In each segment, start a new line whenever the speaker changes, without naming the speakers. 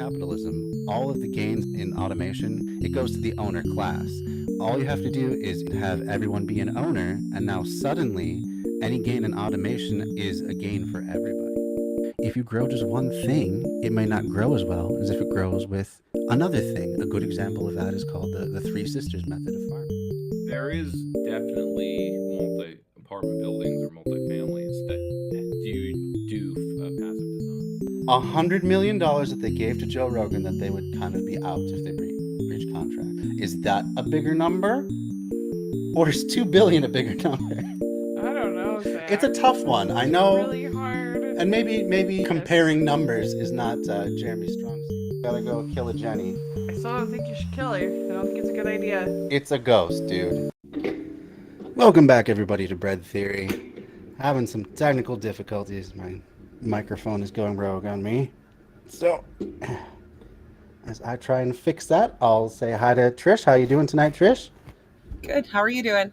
capitalism, all of the gains in automation, it goes to the owner class. All you have to do is have everyone be an owner, and now suddenly any gain in automation is a gain for everybody. If you grow just one thing, it may not grow as well as if it grows with another thing. A good example of that is called the Three Sisters method of farming.
There is definitely multi-apartment buildings or multi-families that do passive design.
$100 million that they gave to Joe Rogan that they would kind of be out if they breach contract. Is that a bigger number? Or is 2 billion a bigger number?
I don't know, Zach.
It's a tough one. I
It's
know.
really hard.
And maybe comparing numbers is not Jeremy's strong suit. Gotta go kill a Jenny.
I still don't think you should kill her. I don't think it's a good idea.
It's a ghost, dude. Welcome back, everybody, to Bread Theory. Having some technical difficulties. My microphone is going rogue on me. So, as I try and fix that, I'll say hi to Trish. How you doing tonight, Trish?
Good. How are you doing?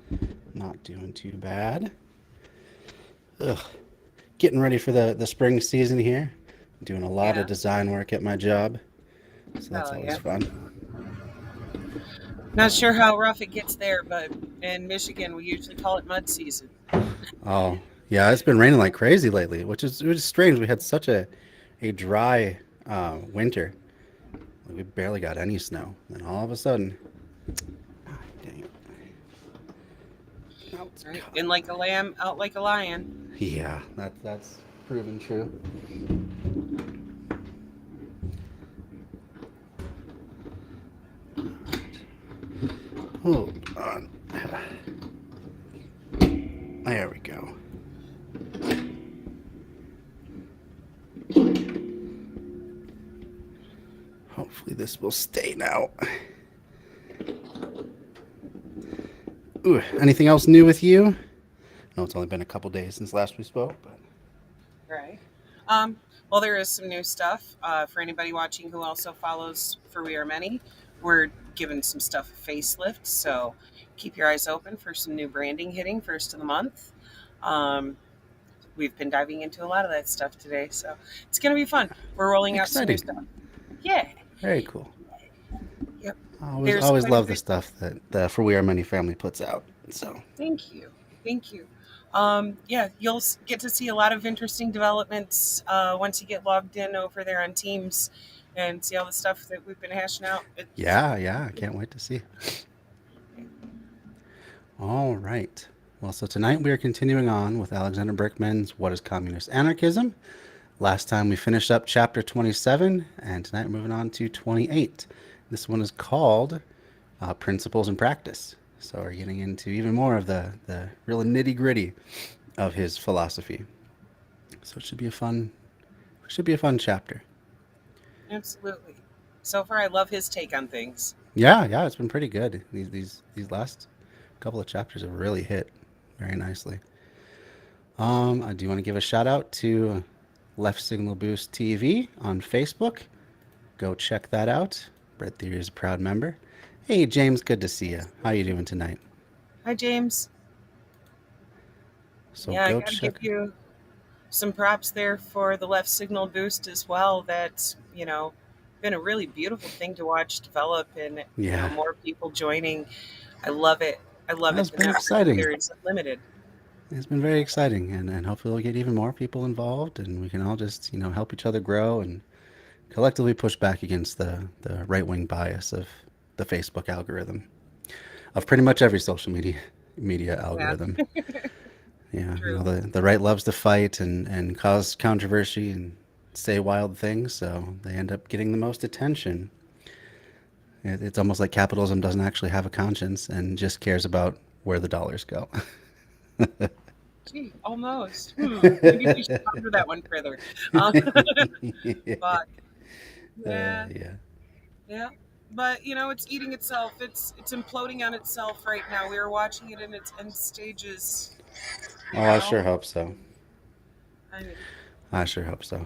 Not doing too bad. Ugh. Getting ready for the spring season here. Doing a lot of design work at my job. So that's always fun.
Not sure how rough it gets there, but in Michigan, we usually call it mud season.
Oh, yeah, it's been raining like crazy lately, which is strange. We had such a dry winter. We barely got any snow. And all of a sudden, dang it.
Right. In like a lamb, out like a lion.
Yeah, that's proven true. Hold on. There we go. Hopefully this will stay now. Ooh, anything else new with you? I know it's only been a couple days since last we spoke, but
right. Well, there is some new stuff for anybody watching who also follows For We Are Many. We're giving some stuff a facelift, so keep your eyes open for some new branding hitting first of the month. We've been diving into a lot of that stuff today, so it's going to be fun. We're rolling out some new stuff. Yeah.
Very cool.
Yep.
I always love the stuff that the For We Are Many family puts out. So
thank you. You'll get to see a lot of interesting developments once you get logged in over there on Teams and see all the stuff that we've been hashing out.
I can't wait to see. All right. Well, so tonight we are continuing on with Alexander Berkman's What is Communist Anarchism? Last time we finished up chapter 27, and tonight we're moving on to 28. This one is called Principles and Practice. So we're getting into even more of the real nitty-gritty of his philosophy. So it should be a fun chapter.
Absolutely. So far, I love his take on things.
Yeah, it's been pretty good. These last couple of chapters have really hit very nicely. I do want to give a shout out to Left Signal Boost TV on Facebook. Go check that out. Bread Theory is a proud member. Hey, James, good to see you. How you doing tonight?
Hi, James.
So
I got to give you some props there for the Left Signal Boost as well. That's, been a really beautiful thing to watch develop and more people joining. I love it.
It's been exciting.
It's limited.
It's been very exciting, and hopefully we'll get even more people involved, and we can all just, help each other grow and collectively push back against the right-wing bias of the Facebook algorithm, of pretty much every social media algorithm. Yeah, the right loves to fight and cause controversy and say wild things, so they end up getting the most attention. It's almost like capitalism doesn't actually have a conscience and just cares about where the dollars go.
Gee, almost. Maybe we should ponder that one further. But yeah. But it's eating itself. It's imploding on itself right now. We are watching it in its end stages.
I sure hope so.
I
sure hope so.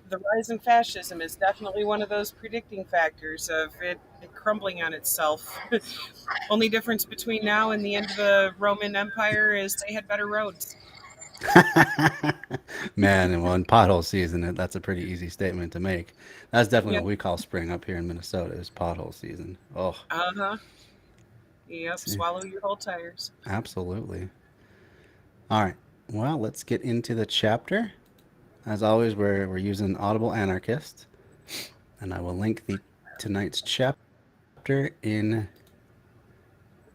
The rise in fascism is definitely one of those predicting factors of it crumbling on itself. Only difference between now and the end of the Roman Empire is they had better roads.
Man, and well, in pothole season, that's a pretty easy statement to make. That's definitely
Yep.
what we call spring up here in Minnesota is pothole season. Oh,
Uh-huh. Yep.
see,
Swallow your whole tires.
absolutely. All right. Well, let's get into the chapter. As always, we're using Audible Anarchist, and I will link the tonight's chapter in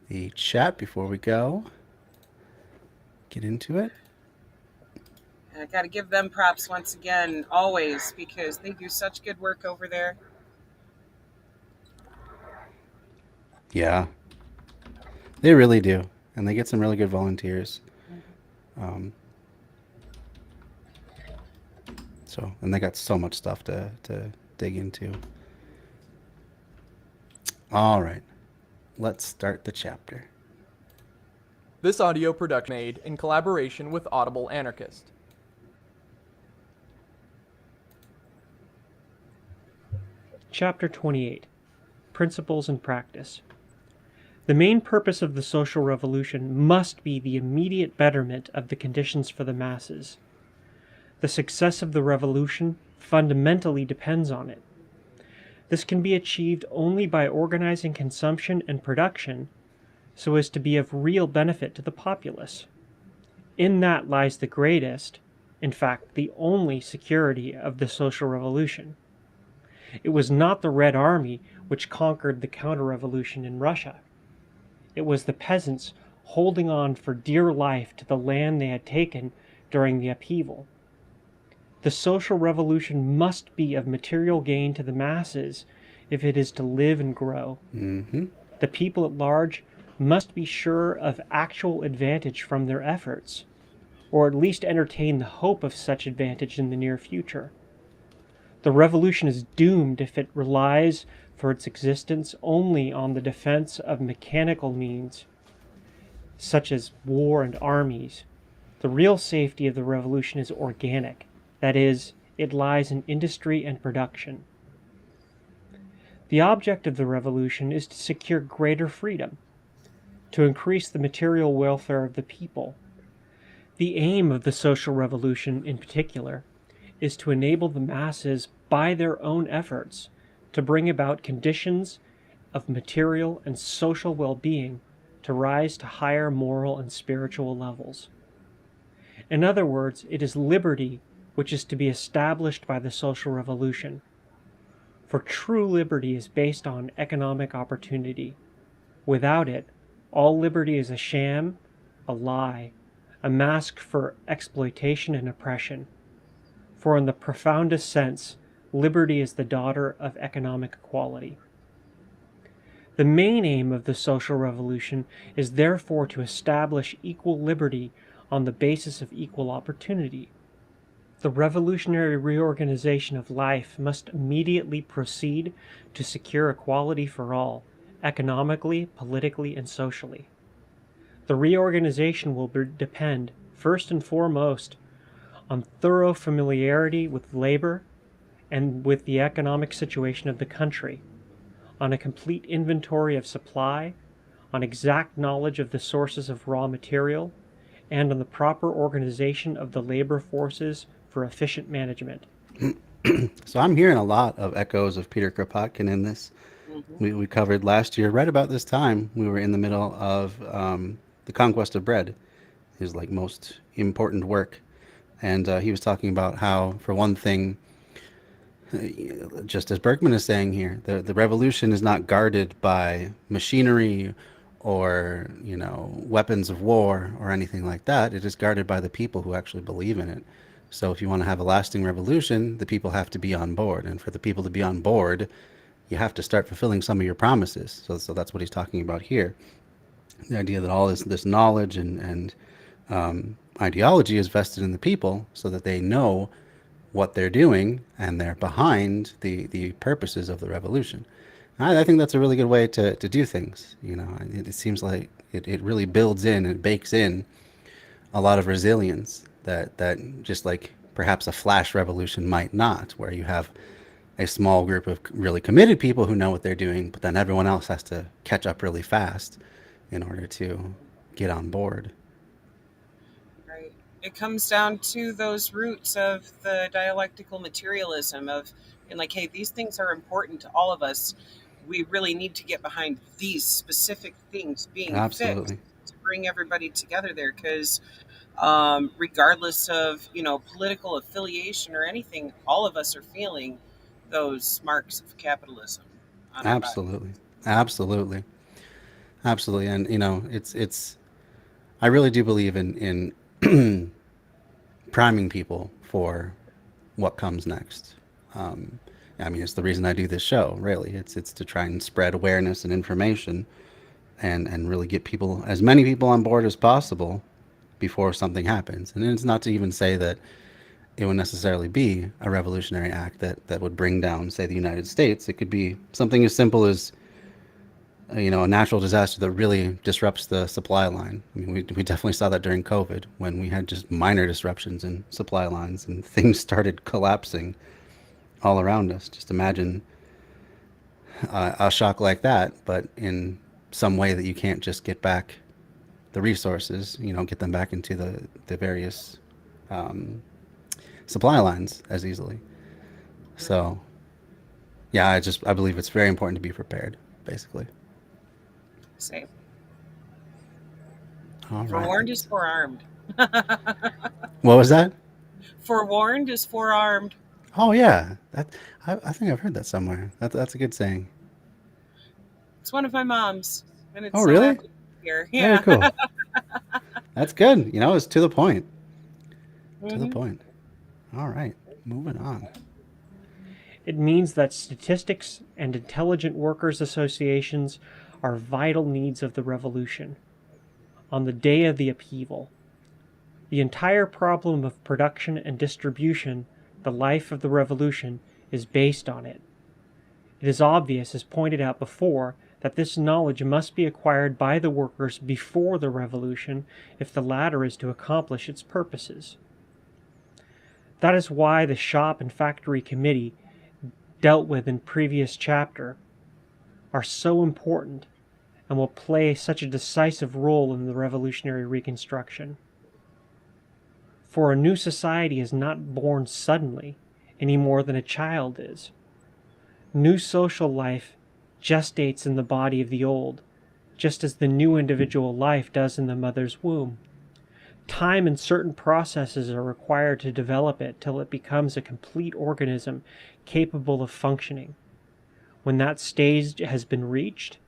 the chat before we go. Get into it.
And I got to give them props once again, always, because they do such good work over there.
Yeah, they really do, and they get some really good volunteers. Um, so, and they got so much stuff to dig into. All right, let's start the chapter.
This audio production made in collaboration with Audible Anarchist.
Chapter 28 Principles and Practice. The main purpose of the social revolution must be the immediate betterment of the conditions for the masses. The success of the revolution fundamentally depends on it. This can be achieved only by organizing consumption and production so as to be of real benefit to the populace. In that lies the greatest, in fact, the only security of the social revolution. It was not the Red Army which conquered the counter-revolution in Russia. It was the peasants holding on for dear life to the land they had taken during the upheaval. The social revolution must be of material gain to the masses if it is to live and grow.
Mm-hmm.
The people at large must be sure of actual advantage from their efforts, or at least entertain the hope of such advantage in the near future. The revolution is doomed if it relies for its existence only on the defense of mechanical means, such as war and armies. The real safety of the revolution is organic, that is, it lies in industry and production. The object of the revolution is to secure greater freedom, to increase the material welfare of the people. The aim of the social revolution, in particular, is to enable the masses, by their own efforts, to bring about conditions of material and social well-being to rise to higher moral and spiritual levels. In other words, it is liberty which is to be established by the social revolution. For true liberty is based on economic opportunity. Without it, all liberty is a sham, a lie, a mask for exploitation and oppression. For in the profoundest sense, liberty is the daughter of economic equality. The main aim of the social revolution is therefore to establish equal liberty on the basis of equal opportunity. The revolutionary reorganization of life must immediately proceed to secure equality for all, economically, politically, and socially. The reorganization will depend, first and foremost, on thorough familiarity with labor and with the economic situation of the country, on a complete inventory of supply, on exact knowledge of the sources of raw material, and on the proper organization of the labor forces for efficient management.
So I'm hearing a lot of echoes of Peter Kropotkin in this.
Mm-hmm.
We covered last year, right about this time, we were in the middle of The Conquest of Bread, his like most important work. And he was talking about how, for one thing, just as Bergman is saying here, the revolution is not guarded by machinery or, weapons of war or anything like that. It is guarded by the people who actually believe in it. So if you want to have a lasting revolution, the people have to be on board. And for the people to be on board, you have to start fulfilling some of your promises. So that's what he's talking about here. The idea that all this knowledge and ideology is vested in the people so that they know what they're doing and they're behind the purposes of the revolution. I think that's a really good way to do things. It seems like it really builds in and bakes in a lot of resilience that just like perhaps a flash revolution might not, where you have a small group of really committed people who know what they're doing, but then everyone else has to catch up really fast in order to get on board.
Right. it comes down to those roots of the dialectical materialism of, and like, hey, these things are important to all of us. We really need to get behind these specific things being fixed
Absolutely.
to bring everybody together there, because regardless of political affiliation or anything, all of us are feeling those marks of capitalism on our body.
Absolutely. Absolutely. Absolutely. And it's I really do believe in priming people for what comes next. Um, I mean, it's the reason I do this show. Really, it's to try and spread awareness and information, and really get people, as many people on board as possible, before something happens. And it's not to even say that it would necessarily be a revolutionary act that would bring down, say, the United States. It could be something as simple as a natural disaster that really disrupts the supply line. I mean, we definitely saw that during COVID when we had just minor disruptions in supply lines and things started collapsing all around us. Just imagine a shock like that, but in some way that you can't just get back the resources, get them back into the various um, supply lines as easily. So, yeah, I believe it's very important to be prepared, basically.
Same.
All
Forewarned
right.
is forearmed.
What was that?
Forewarned is forearmed.
Oh yeah, I think I've heard that somewhere. That's a good saying.
It's one of my mom's, and it's
Oh
so
really?
happy here.
Very
Yeah.
cool. That's good. It's to the point. To the
Mhm.
point. All right, moving on.
It means that statistics and intelligent workers' associations are vital needs of the revolution. On the day of the upheaval, the entire problem of production and distribution, the life of the revolution, is based on it. It is obvious, as pointed out before, that this knowledge must be acquired by the workers before the revolution if the latter is to accomplish its purposes. That is why the Shop and Factory Committee, dealt with in previous chapter, are so important and will play such a decisive role in the revolutionary reconstruction. For a new society is not born suddenly, any more than a child is. New social life gestates in the body of the old, just as the new individual life does in the mother's womb. Time and certain processes are required to develop it till it becomes a complete organism capable of functioning. When that stage has been reached,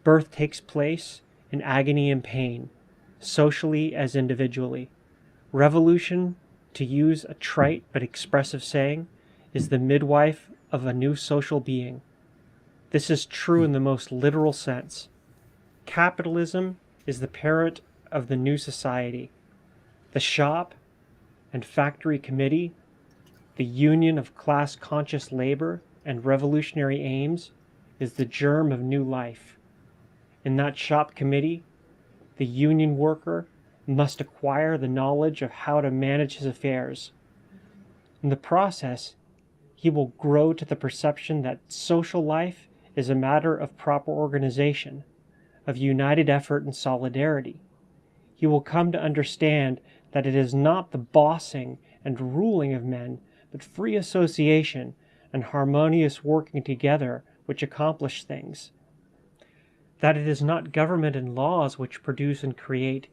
birth takes place in agony and pain, socially as individually. Revolution, to use a trite but expressive saying, is the midwife of a new social being. This is true in the most literal sense. Capitalism is the parent of the new society. The Shop and Factory Committee, the union of class-conscious labor and revolutionary aims, is the germ of new life. In that Shop Committee, the union worker must acquire the knowledge of how to manage his affairs. In the process, he will grow to the perception that social life is a matter of proper organization, of united effort and solidarity. He will come to understand that it is not the bossing and ruling of men, but free association and harmonious working together which accomplish things. That it is not government and laws which produce and create,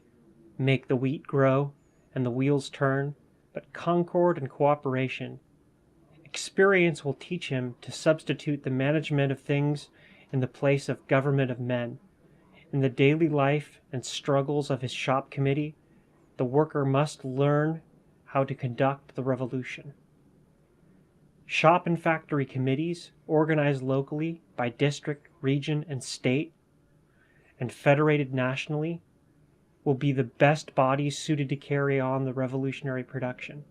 make the wheat grow and the wheels turn, but concord and cooperation. Experience will teach him to substitute the management of things in the place of government of men. In the daily life and struggles of his Shop Committee, the worker must learn how to conduct the revolution. Shop and Factory Committees, organized locally by district, region, and state, and federated nationally, will be the best bodies suited to carry on the revolutionary production.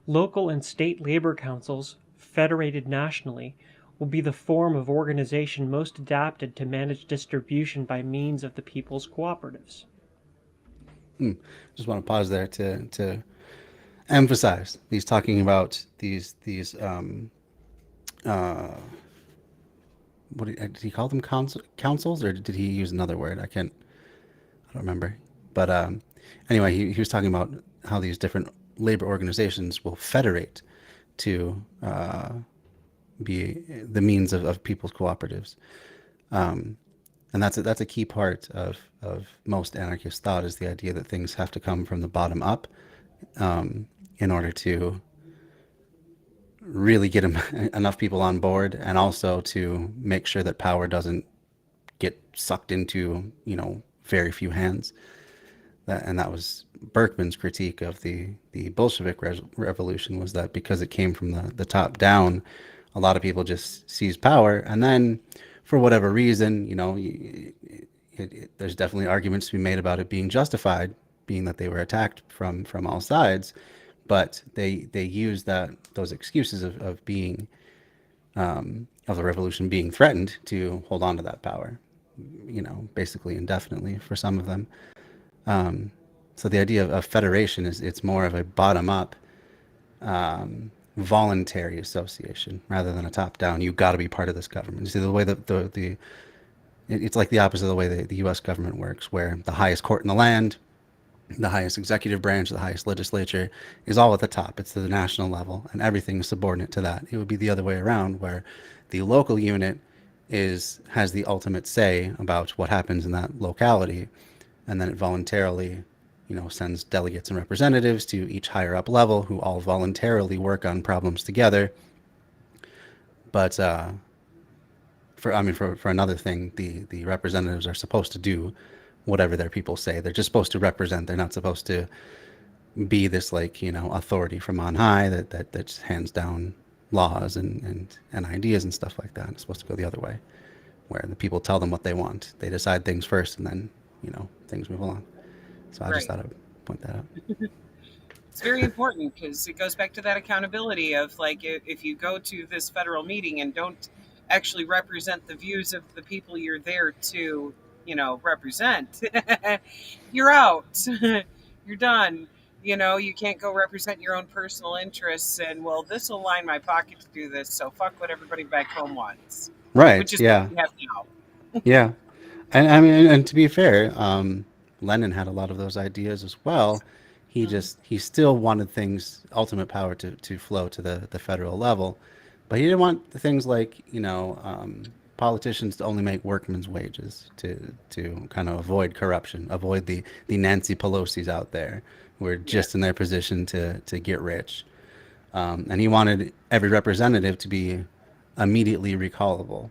Local and state labor councils, federated nationally, will be the form of organization most adapted to manage distribution by means of the people's cooperatives.
Just want to pause there to emphasize. He's talking about these what did he call them, councils, or did he use another word? I don't remember. But anyway, he was talking about these different labor organizations will federate to be the means of people's cooperatives. And that's a key part of most anarchist thought, is the idea that things have to come from the bottom up in order to really get enough people on board, and also to make sure that power doesn't get sucked into, very few hands. And that was Berkman's critique of the Bolshevik revolution, was that because it came from the top down, a lot of people just seized power, and then for whatever reason, there's definitely arguments to be made about it being justified, being that they were attacked from all sides, but they used those excuses of being of the revolution being threatened to hold on to that power, basically indefinitely for some of them. So the idea of federation it's more of a bottom up voluntary association rather than a top down. You got to be part of this government. You see the way that it's like the opposite of the way the U.S. government works, where the highest court in the land, the highest executive branch, the highest legislature is all at the top. It's the national level, and everything is subordinate to that. It would be the other way around, where the local unit has the ultimate say about what happens in that locality, and then it voluntarily, sends delegates and representatives to each higher up level, who all voluntarily work on problems together. But for another thing, the representatives are supposed to do whatever their people say. They're just supposed to represent. They're not supposed to be this authority from on high that just hands down laws and ideas and stuff like that. It's supposed to go the other way, where the people tell them what they want. They decide things first, and then things move along. So I just thought I'd point that out.
It's very important, because it goes back to that accountability of, like, if you go to this federal meeting and don't actually represent the views of the people you're there to, represent, you're out. You're done. You can't go represent your own personal interests, and, well, this will line my pocket to do this, so fuck what everybody back home wants.
Right.
Which is
yeah.
what we have now.
Yeah. And I mean, and to be fair, Lenin had a lot of those ideas as well. He still wanted ultimate power to flow to the federal level, but he didn't want the things like, politicians to only make workmen's wages, to kind of avoid corruption, avoid the Nancy Pelosi's out there who are just in their position to get rich. And he wanted every representative to be immediately recallable,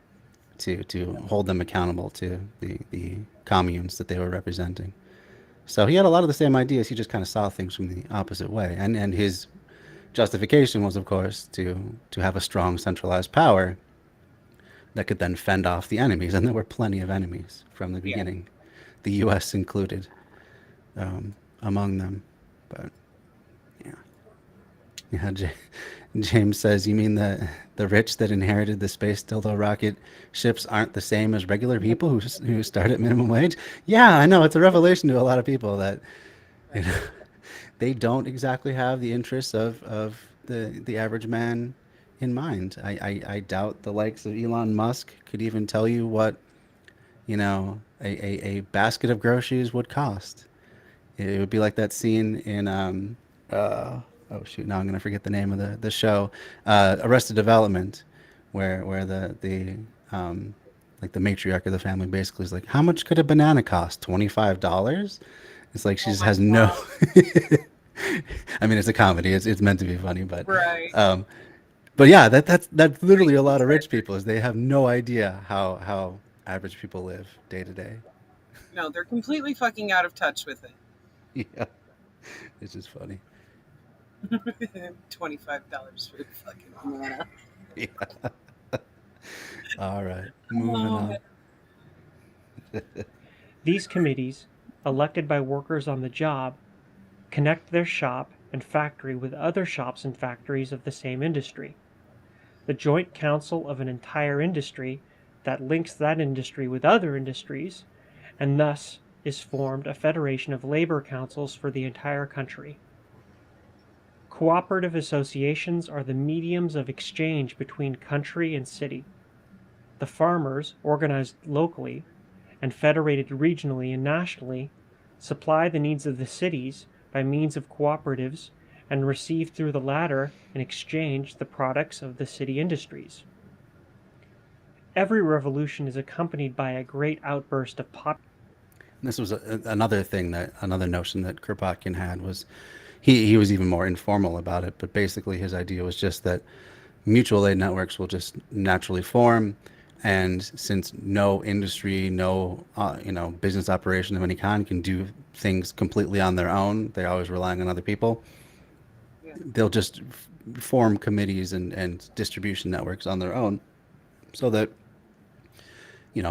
to hold them accountable to the communes that they were representing. So he had a lot of the same ideas. He just kind of saw things from the opposite way. And his justification was, of course, to have a strong centralized power that could then fend off the enemies. And there were plenty of enemies from the beginning, the U.S. included among them. But James says, you mean the rich that inherited the space dildo rocket ships aren't the same as regular people who start at minimum wage? Yeah, I know. It's a revelation to a lot of people that they don't exactly have the interests of the average man in mind. I doubt the likes of Elon Musk could even tell you what a basket of groceries would cost. It would be like that scene in oh shoot, now I'm gonna forget the name of the show, Arrested Development, where the like the matriarch of the family basically is like, how much could a banana cost? $25? It's like she just has no I mean, it's a comedy, it's meant to be funny, but but yeah, that's literally a lot of rich people, is they have no idea how average people live day to day.
No, they're completely fucking out of touch with it.
Yeah, it's just funny.
$25 for the fucking banana.
Yeah. All right, moving on.
These committees, elected by workers on the job, connect their shop and factory with other shops and factories of the same industry. The joint council of an entire industry that links that industry with other industries, and thus is formed a federation of labor councils for the entire country. Cooperative associations are the mediums of exchange between country and city. The farmers, organized locally and federated regionally and nationally, supply the needs of the cities by means of cooperatives and receive through the latter in exchange the products of the city industries. Every revolution is accompanied by a great outburst of
This was another thing another notion that Kropotkin had was he was even more informal about it, but basically his idea was just that mutual aid networks will just naturally form, and since no industry, no business operation of any kind can do things completely on their own, they're always relying on other people.
Yeah.
They'll just form committees and distribution networks on their own, so that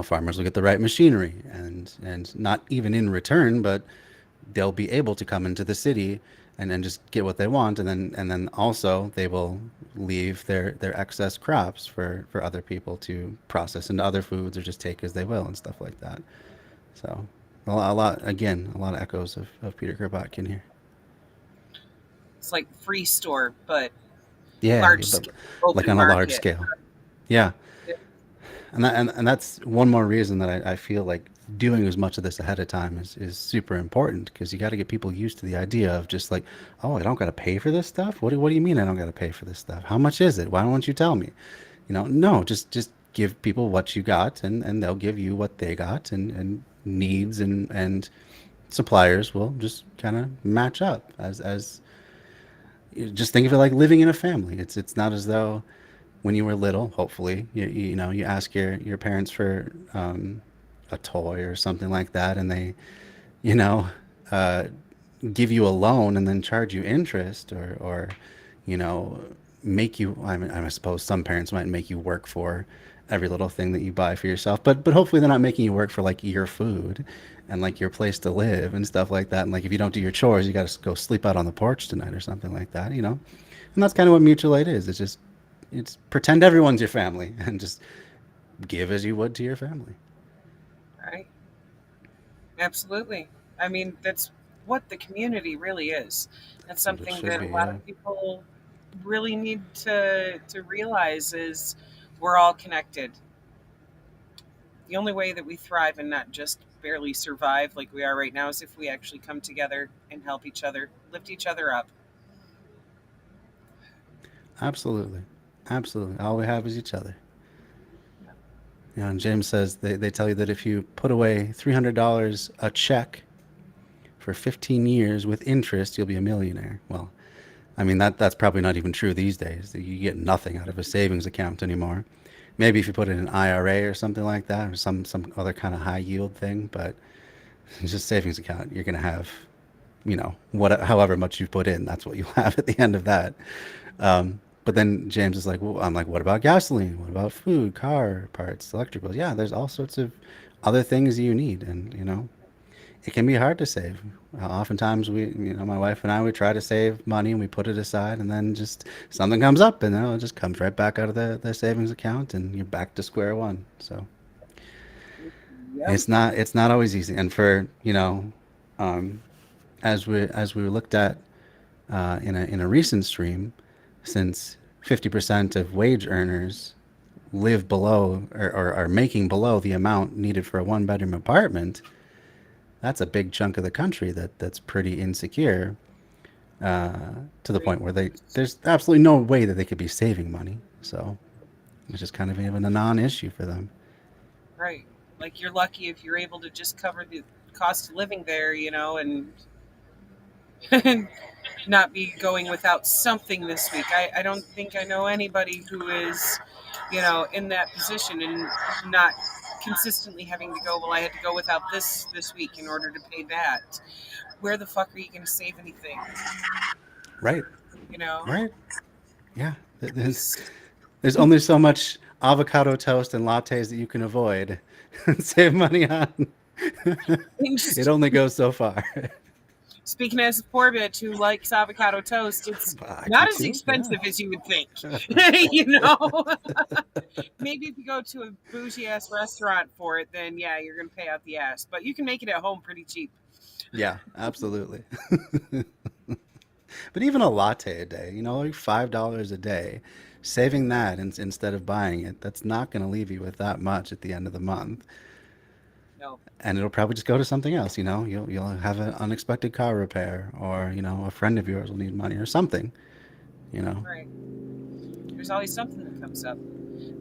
farmers will get the right machinery, and not even in return, but they'll be able to come into the city and then just get what they want, and then also they will leave their excess crops for other people to process into other foods or just take as they will and stuff like that. So a lot of echoes of Peter Kropotkin here.
It's like free store, but
Yeah,
large
but
scale,
like
open
on a large
market.
scale. Yeah.
Yeah.
And that's one more reason that I feel like doing as much of this ahead of time is super important, because you got to get people used to the idea of just like, oh, I don't got to pay for this stuff. What do you mean I don't got to pay for this stuff? How much is it? Why don't you tell me? No, just give people what you got, and they'll give you what they got, and needs and suppliers will just kind of match up as just think of it like living in a family. It's not as though when you were little, hopefully, you ask your parents for a toy or something like that, and they, uh, give you a loan and then charge you interest, or make you. I suppose some parents might make you work for every little thing that you buy for yourself, but hopefully they're not making you work for like your food and like your place to live and stuff like that. And like if you don't do your chores, you got to go sleep out on the porch tonight or something like that. And that's kind of what mutual aid is. It's pretend everyone's your family and just give as you would to your family.
Right. Absolutely. I mean, that's what the community really is. That's
That's what it
something
should
that
be,
a lot
yeah.
of people really need to realize is we're all connected. The only way that we thrive and not just barely survive like we are right now is if we actually come together and help each other, lift each other up.
Absolutely. Absolutely. All we have is each other. And James says they tell you that if you put away $300 a check for 15 years with interest, you'll be a millionaire. Well, I mean, that's probably not even true these days. You get nothing out of a savings account anymore. Maybe if you put it in an IRA or something like that, or some other kind of high yield thing, but it's just savings account. You're going to have, however much you put in, that's what you'll have at the end of that. But then James is like, well, I'm like, what about gasoline? What about food, car parts, electric bills? Yeah, there's all sorts of other things you need. And, it can be hard to save. Oftentimes my wife and I, we try to save money and we put it aside, and then just something comes up and it just comes right back out of the savings account and you're back to square one. So
Yep.
it's not always easy. And for, as we looked at in a recent stream, since 50% of wage earners live below or are making below the amount needed for a one-bedroom apartment, that's a big chunk of the country that's pretty insecure, to the point where there's absolutely no way that they could be saving money. So it's just kind of even a non-issue for them.
Right. Like you're lucky if you're able to just cover the cost of living there, and not be going without something this week. I don't think I know anybody who is, in that position and not consistently having to go, well, I had to go without this week in order to pay that. Where the fuck are you going to save anything?
Right.
You know?
Right. Yeah. There's only so much avocado toast and lattes that you can avoid and save money on. It only goes so far.
Speaking as a poor bitch who likes avocado toast, it's
I
not
do
as
too,
expensive
yeah.
as you would think. Maybe if you go to a bougie ass restaurant for it, then yeah, you're gonna pay out the ass. But you can make it at home pretty cheap.
Yeah, absolutely. But even a latte a day, like $5 a day, saving that instead of buying it, that's not going to leave you with that much at the end of the month.
No.
and it'll probably just go to something else. You know, you'll have an unexpected car repair, or you know, a friend of yours will need money or something. You know.
Right. There's always something that comes up.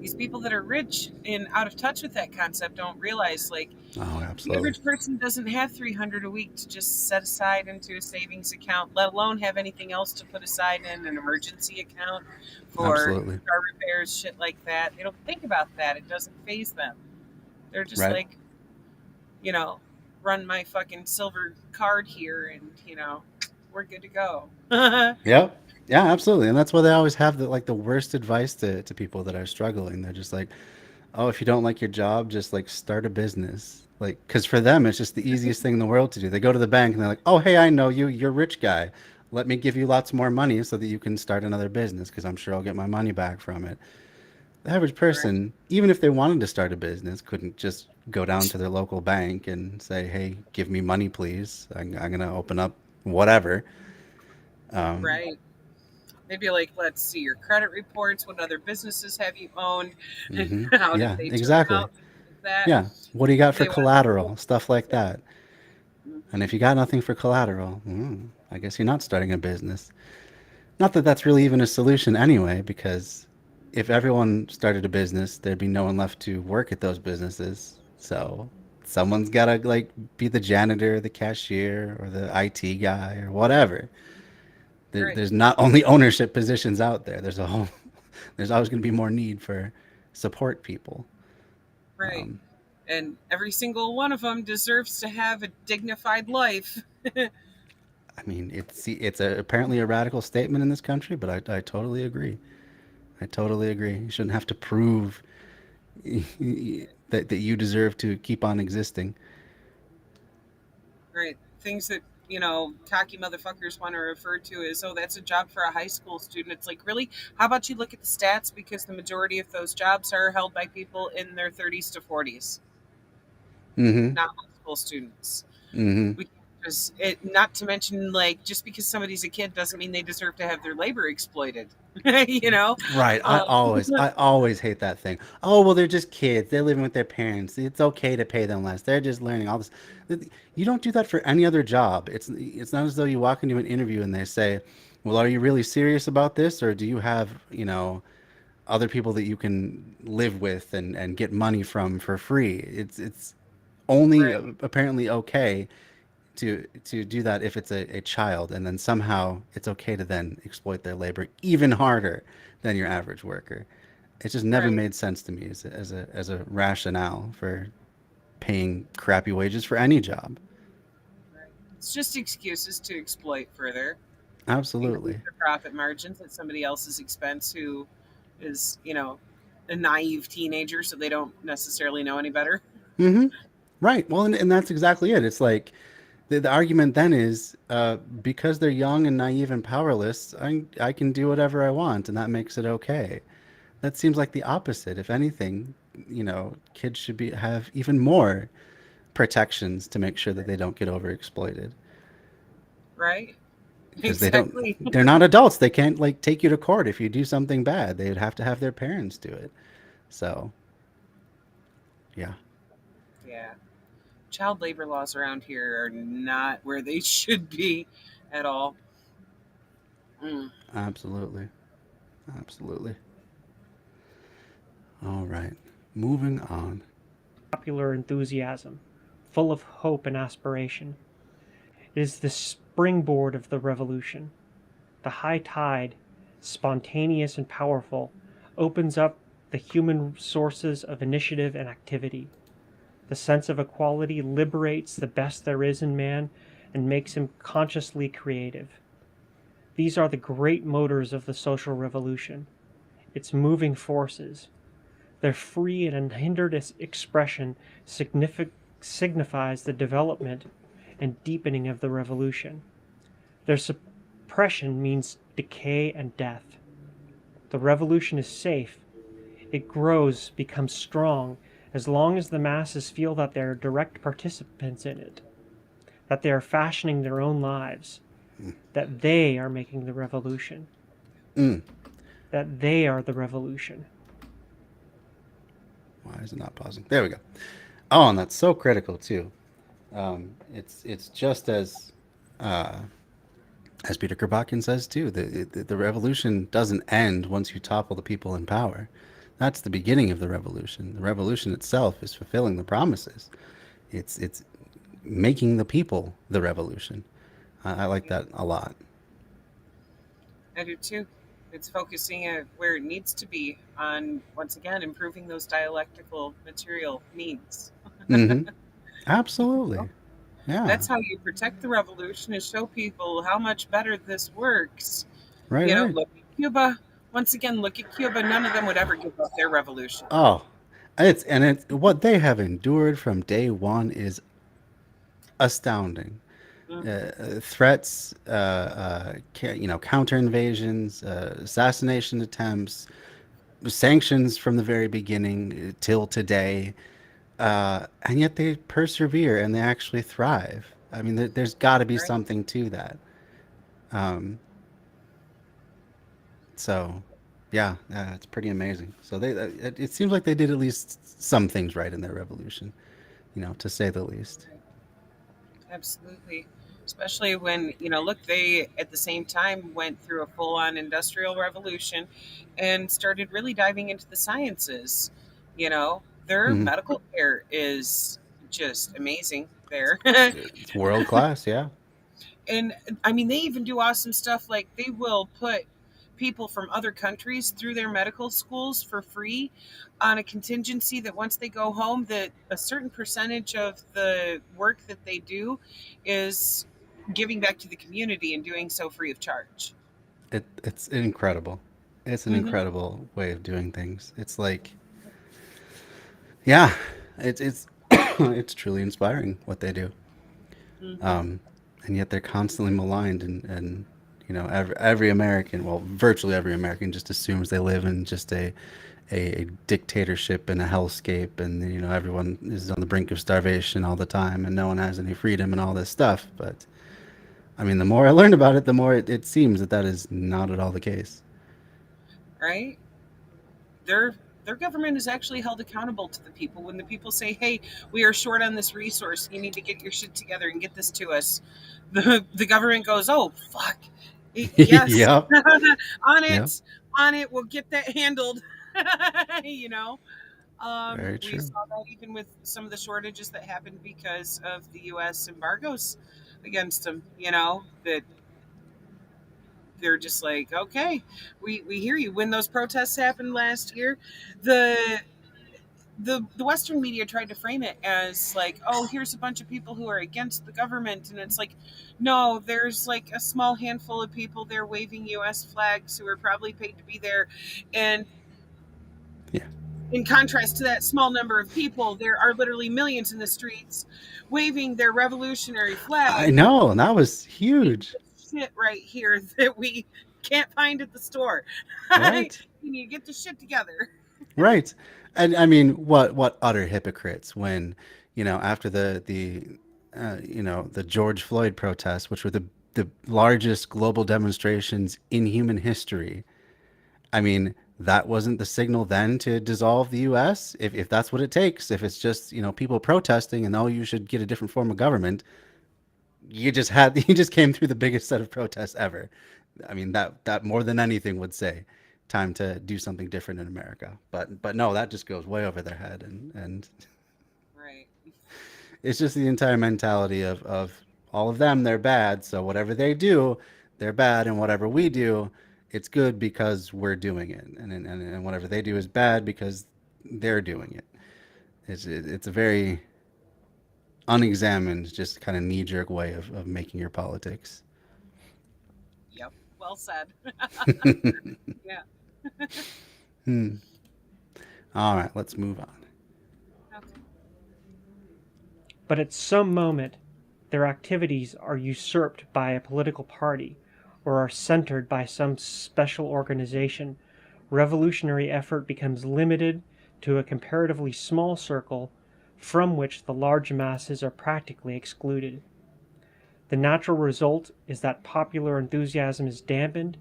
These people that are rich and out of touch with that concept don't realize, like,
Oh,
the
absolutely.
average person doesn't have $300 a week to just set aside into a savings account, let alone have anything else to put aside in an emergency account for
Absolutely.
car repairs, shit like that. They don't think about that. It doesn't faze them. They're just
Right.
like, you know, run my fucking silver card here and, we're good to go.
Yep. Yeah, absolutely. And that's why they always have the worst advice to people that are struggling. They're just like, oh, if you don't like your job, just like start a business. Like, because for them, it's just the easiest thing in the world to do. They go to the bank and they're like, oh, hey, I know you. You're a rich guy. Let me give you lots more money so that you can start another business because I'm sure I'll get my money back from it. The average
Right.
person, even if they wanted to start a business, couldn't just go down to their local bank and say, hey, give me money, please. I'm going to open up whatever. Um,
Right. Maybe like, let's see your credit reports. What other businesses have you owned?
hmm
How did
Yeah,
they turn
exactly.
out? Things like that.
Yeah. What do you got for
They want
collateral? Stuff like that. And if
Mhm.
you got nothing for collateral, I guess you're not starting a business. Not that that's really even a solution anyway, because if everyone started a business, there'd be no one left to work at those businesses. So someone's got to like be the janitor, the cashier, or the IT guy, or whatever.
Right.
There's not only ownership positions out there. There's always going to be more need for support people.
Right.
Um,
And every single one of them deserves to have a dignified life.
I mean, apparently a radical statement in this country, but I totally agree. I totally agree. You shouldn't have to prove that you deserve to keep on existing.
Right. Things that, cocky motherfuckers want to refer to as, oh, that's a job for a high school student. It's like, really? How about you look at the stats? Because the majority of those jobs are held by people in their 30s to 40s,
Mm-hmm.
not high school students.
Mm-hmm.
Because not to mention, like, just because somebody's a kid doesn't mean they deserve to have their labor exploited. you know?
Right.
Um,
I always hate that thing. Oh, well, they're just kids. They're living with their parents. It's okay to pay them less. They're just learning all this. You don't do that for any other job. It's not as though you walk into an interview and they say, "Well, are you really serious about this, or do you have, other people that you can live with and get money from for free?" It's only
right.
apparently okay to do that if it's a child, and then somehow it's okay to then exploit their labor even harder than your average worker. It just never
Right.
made sense to me as a rationale for paying crappy wages for any job.
Right. It's just excuses to exploit further, increase
Absolutely.
their profit margins at somebody else's expense who is, a naive teenager, so they don't necessarily know any better.
Mm-hmm. Right. Well, and that's exactly it. It's like the argument then is because they're young and naive and powerless, I can do whatever I want, and that makes it okay. That seems like the opposite. If anything, kids should have even more protections to make sure that they don't get overexploited
Right?
because
Exactly.
they're not adults. They can't like take you to court if you do something bad. They'd have to have their parents do it. So, yeah.
Yeah. Child labor laws around here are not where they should be at all. Mm.
Absolutely. Absolutely. All right. Moving on.
Popular enthusiasm, full of hope and aspiration. It is the springboard of the revolution. The high tide, spontaneous and powerful, opens up the human sources of initiative and activity. The sense of equality liberates the best there is in man and makes him consciously creative. These are the great motors of the social revolution, its moving forces. Their free and unhindered expression signifies the development and deepening of the revolution. Their suppression means decay and death. The revolution is safe. It grows, becomes strong, as long as the masses feel that they are direct participants in it, that they are fashioning their own lives, that they are making the revolution,
Mm.
that they are the revolution.
Why is it not pausing? There we go. Oh, and that's so critical too. It's just as Peter Kropotkin says too. The revolution doesn't end once you topple the people in power. That's the beginning of the revolution. The revolution itself is fulfilling the promises. It's making the people the revolution. I like that a lot.
I do too. It's focusing at where it needs to be on, once again, improving those dialectical material needs.
Hmm. Absolutely. Yeah.
That's how you protect the revolution, is show people how much better this works.
Right. Right.
Look at Cuba. Once again, look at Cuba. None of them would ever give up their revolution.
Oh, it's what they have endured from day one is astounding. Threats, counter invasions, assassination attempts, sanctions from the very beginning till today, and yet they persevere and they actually thrive. I mean, there's got to be
Right?
something to that. Um, so, yeah, it's pretty amazing. So it seems like they did at least some things right in their revolution, to say the least.
Absolutely. Especially when, look, they at the same time went through a full on industrial revolution and started really diving into the sciences. Their
Hmm.
medical care is just amazing there.
It's world class, yeah.
And I mean, they even do awesome stuff like they will put people from other countries through their medical schools for free on a contingency that once they go home, that a certain percentage of the work that they do is giving back to the community and doing so free of charge.
It's incredible. It's an
Hmm.
incredible way of doing things. It's like, yeah, it's it's truly inspiring what they do.
Hmm.
Um, and yet they're constantly maligned, and every American, well, virtually every American, just assumes they live in just a dictatorship and a hellscape, and everyone is on the brink of starvation all the time, and no one has any freedom and all this stuff. But I mean, the more I learn about it, the more it seems that is not at all the case.
Right? Their government is actually held accountable to the people. When the people say, "Hey, we are short on this resource. You need to get your shit together and get this to us," the government goes, "Oh fuck, yes,
Yep.
on
Yep.
it, on it. We'll get that handled." you know,
Very
we
true.
saw that even with some of the shortages that happened because of the U.S. embargoes against them. That they're just like, okay, we hear you. When those protests happened last year, the the Western media tried to frame it as like, oh, here's a bunch of people who are against the government, and it's like, no, there's like a small handful of people there waving U.S. flags who are probably paid to be there, and
Yeah.
in contrast to that small number of people, there are literally millions in the streets waving their revolutionary
I
flag.
know, and that was huge.
Shit right here that we can't find at the store.
Right.
You need to get the shit together.
Right. And I mean, what utter hypocrites when, after the George Floyd protests, which were the largest global demonstrations in human history. I mean, that wasn't the signal then to dissolve the US, if that's what it takes. If it's just, people protesting and, oh, you should get a different form of government, you just came through the biggest set of protests ever. I mean, that more than anything would say time to do something different in America. But no, that just goes way over their head, and
Right.
it's just the entire mentality of all of them, they're bad, so whatever they do, they're bad, and whatever we do, it's good because we're doing it, and whatever they do is bad because they're doing it. It's a very unexamined, just kind of knee jerk way of making your politics.
Yep. Well said. Yeah.
Hmm. All right, let's move on.
Okay.
But at some moment, their activities are usurped by a political party or are centered by some special organization. Revolutionary effort becomes limited to a comparatively small circle from which the large masses are practically excluded. The natural result is that popular enthusiasm is dampened,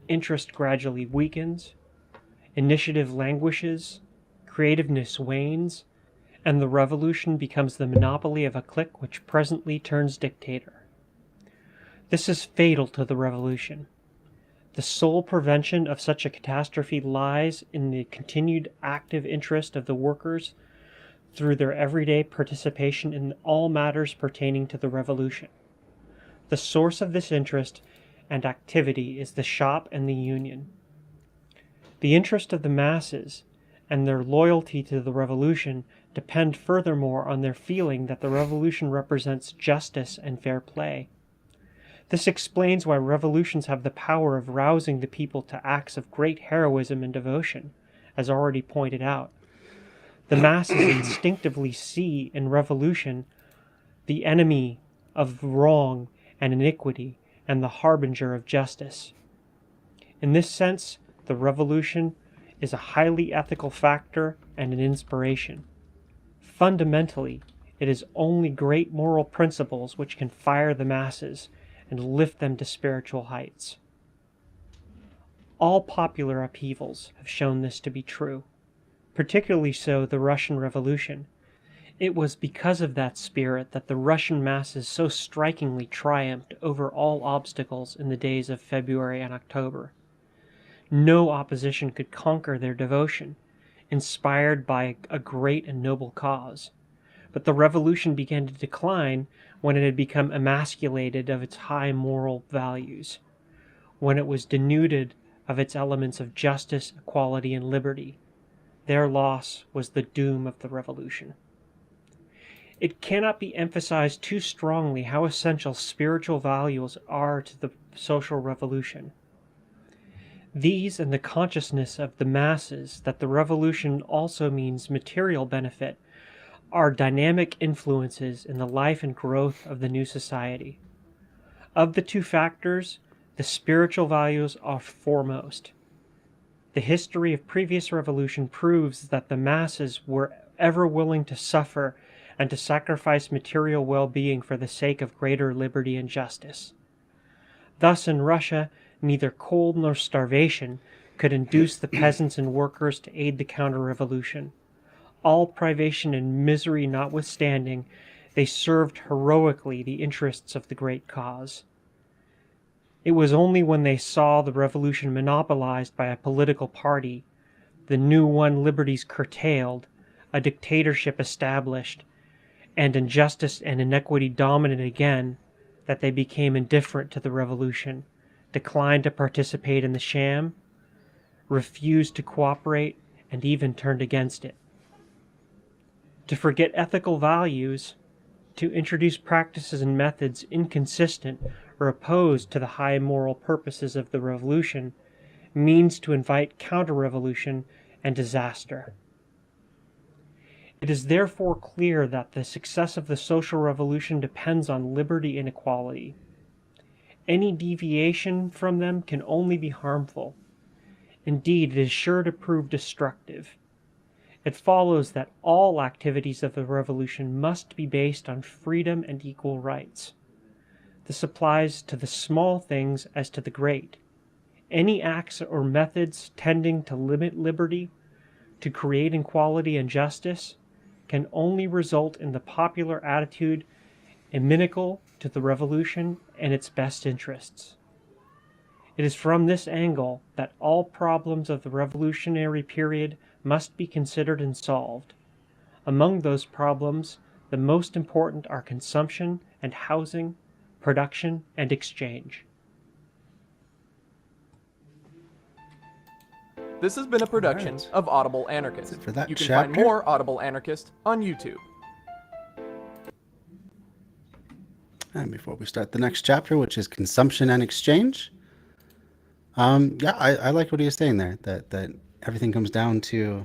interest gradually weakens, initiative languishes, creativeness wanes, and the revolution becomes the monopoly of a clique which presently turns dictator. This is fatal to the revolution. The sole prevention of such a catastrophe lies in the continued active interest of the workers through their everyday participation in all matters pertaining to the revolution. The source of this interest and activity is the shop and the union. The interest of the masses and their loyalty to the revolution depend furthermore on their feeling that the revolution represents justice and fair play. This explains why revolutions have the power of rousing the people to acts of great heroism and devotion, as already pointed out. The masses instinctively see in revolution the enemy of wrong and iniquity and the harbinger of justice. In this sense, the revolution is a highly ethical factor and an inspiration. Fundamentally, it is only great moral principles which can fire the masses and lift them to spiritual heights. All popular upheavals have shown this to be true, particularly so the Russian Revolution. It was because of that spirit that the Russian masses so strikingly triumphed over all obstacles in the days of February and October. No opposition could conquer their devotion, inspired by a great and noble cause. But the revolution began to decline when it had become emasculated of its high moral values, when it was denuded of its elements of justice, equality, and liberty. Their loss was the doom of the revolution. It cannot be emphasized too strongly how essential spiritual values are to the social revolution. These and the consciousness of the masses that the revolution also means material benefit are dynamic influences in the life and growth of the new society. Of the two factors, the spiritual values are foremost. The history of previous revolution proves that the masses were ever willing to suffer and to sacrifice material well-being for the sake of greater liberty and justice. Thus in Russia, neither cold nor starvation could induce the peasants and workers to aid the counter-revolution. All privation and misery notwithstanding, they served heroically the interests of the great cause. It was only when they saw the revolution monopolized by a political party, the new won liberties curtailed, a dictatorship established, and injustice and inequity dominant again, that they became indifferent to the revolution, declined to participate in the sham, refused to cooperate, and even turned against it. To forget ethical values, to introduce practices and methods inconsistent or opposed to the high moral purposes of the revolution, means to invite counter-revolution and disaster. It is therefore clear that the success of the social revolution depends on liberty and equality. Any deviation from them can only be harmful. Indeed, it is sure to prove destructive. It follows that all activities of the revolution must be based on freedom and equal rights. This applies to the small things as to the great. Any acts or methods tending to limit liberty, to create inequality and justice, can only result in the popular attitude inimical to the revolution and its best interests. It is from this angle that all problems of the revolutionary period must be considered and solved. Among those problems, the most important are consumption and housing, production and exchange.
This has been a production
Alright.
of Audible Anarchist.
That's it for that
You can find
chapter.
more Audible Anarchist on YouTube.
And before we start the next chapter, which is consumption and exchange, I like what he was saying there, that everything comes down to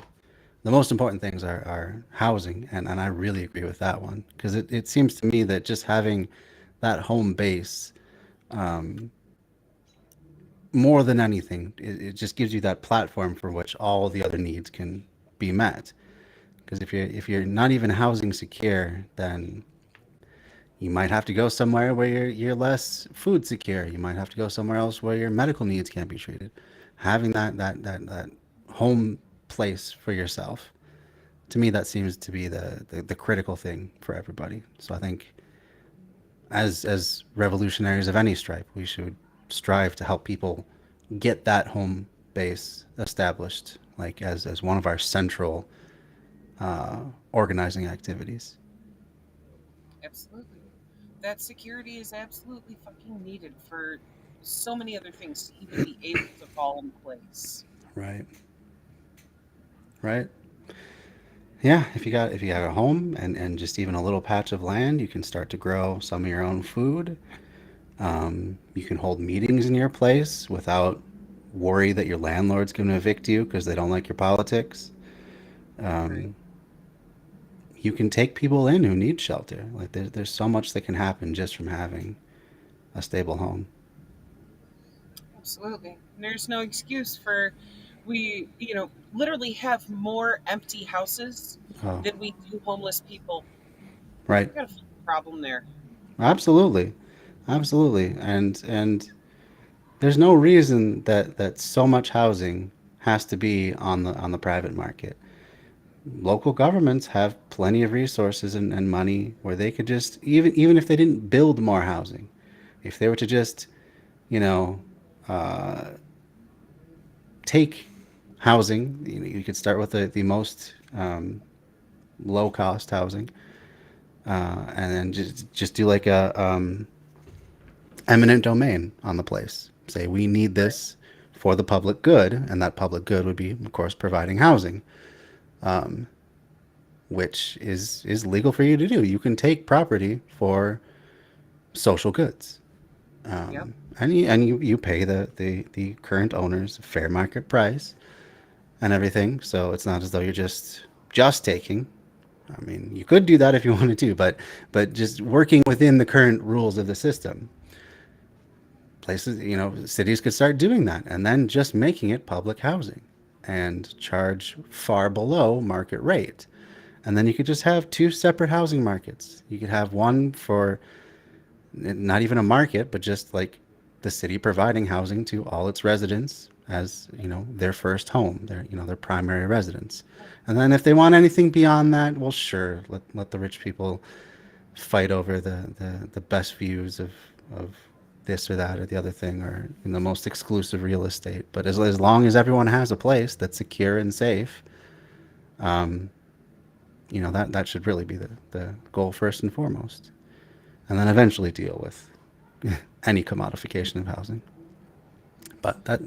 the most important things are housing, and I really agree with that one, because it seems to me that just having that home base, more than anything, it just gives you that platform for which all the other needs can be met. Because if you're not even housing secure, then you might have to go somewhere where you're less food secure. You might have to go somewhere else where your medical needs can't be treated. Having that home place for yourself To me, that seems to be the critical thing for everybody. So I think as revolutionaries of any stripe, we should strive to help people get that home base established, like as one of our central organizing activities.
Absolutely. That security is absolutely fucking needed for so many other things to even be able to fall in place.
Right. Right. Yeah, if you got a home and just even a little patch of land, you can start to grow some of your own food. You can hold meetings in your place without worry that your landlord's going to evict you because they don't like your politics.
Right.
Um, you can take people in who need shelter. Like there's so much that can happen just from having a stable home.
Absolutely. And there's no excuse for we, literally have more empty houses
Oh,
than we do homeless people.
right.
We got a problem there.
Absolutely. Absolutely. And there's no reason that so much housing has to be on the private market. Local governments have plenty of resources and money where they could just even if they didn't build more housing, if they were to just you know uh, take housing, you could start with the most low cost housing, and then just do like a eminent domain on the place. Say we need
Right.
this for the public good, and that public good would be, of course, providing housing, which is legal for you to do. You can take property for social goods,
Yep.
and you pay the current owners a fair market price and everything. So it's not as though you're just taking. I mean, you could do that if you wanted to, but just working within the current rules of the system, places, cities could start doing that and then just making it public housing and charge far below market rate. And then you could just have two separate housing markets. You could have one for not even a market, but just like the city providing housing to all its residents as, their first home, their primary residence. And then if they want anything beyond that, well, sure, let the rich people fight over the best views of this or that or the other thing or the most exclusive real estate. But as long as everyone has a place that's secure and safe, um, that should really be the goal first and foremost. And then eventually deal with any commodification of housing. But that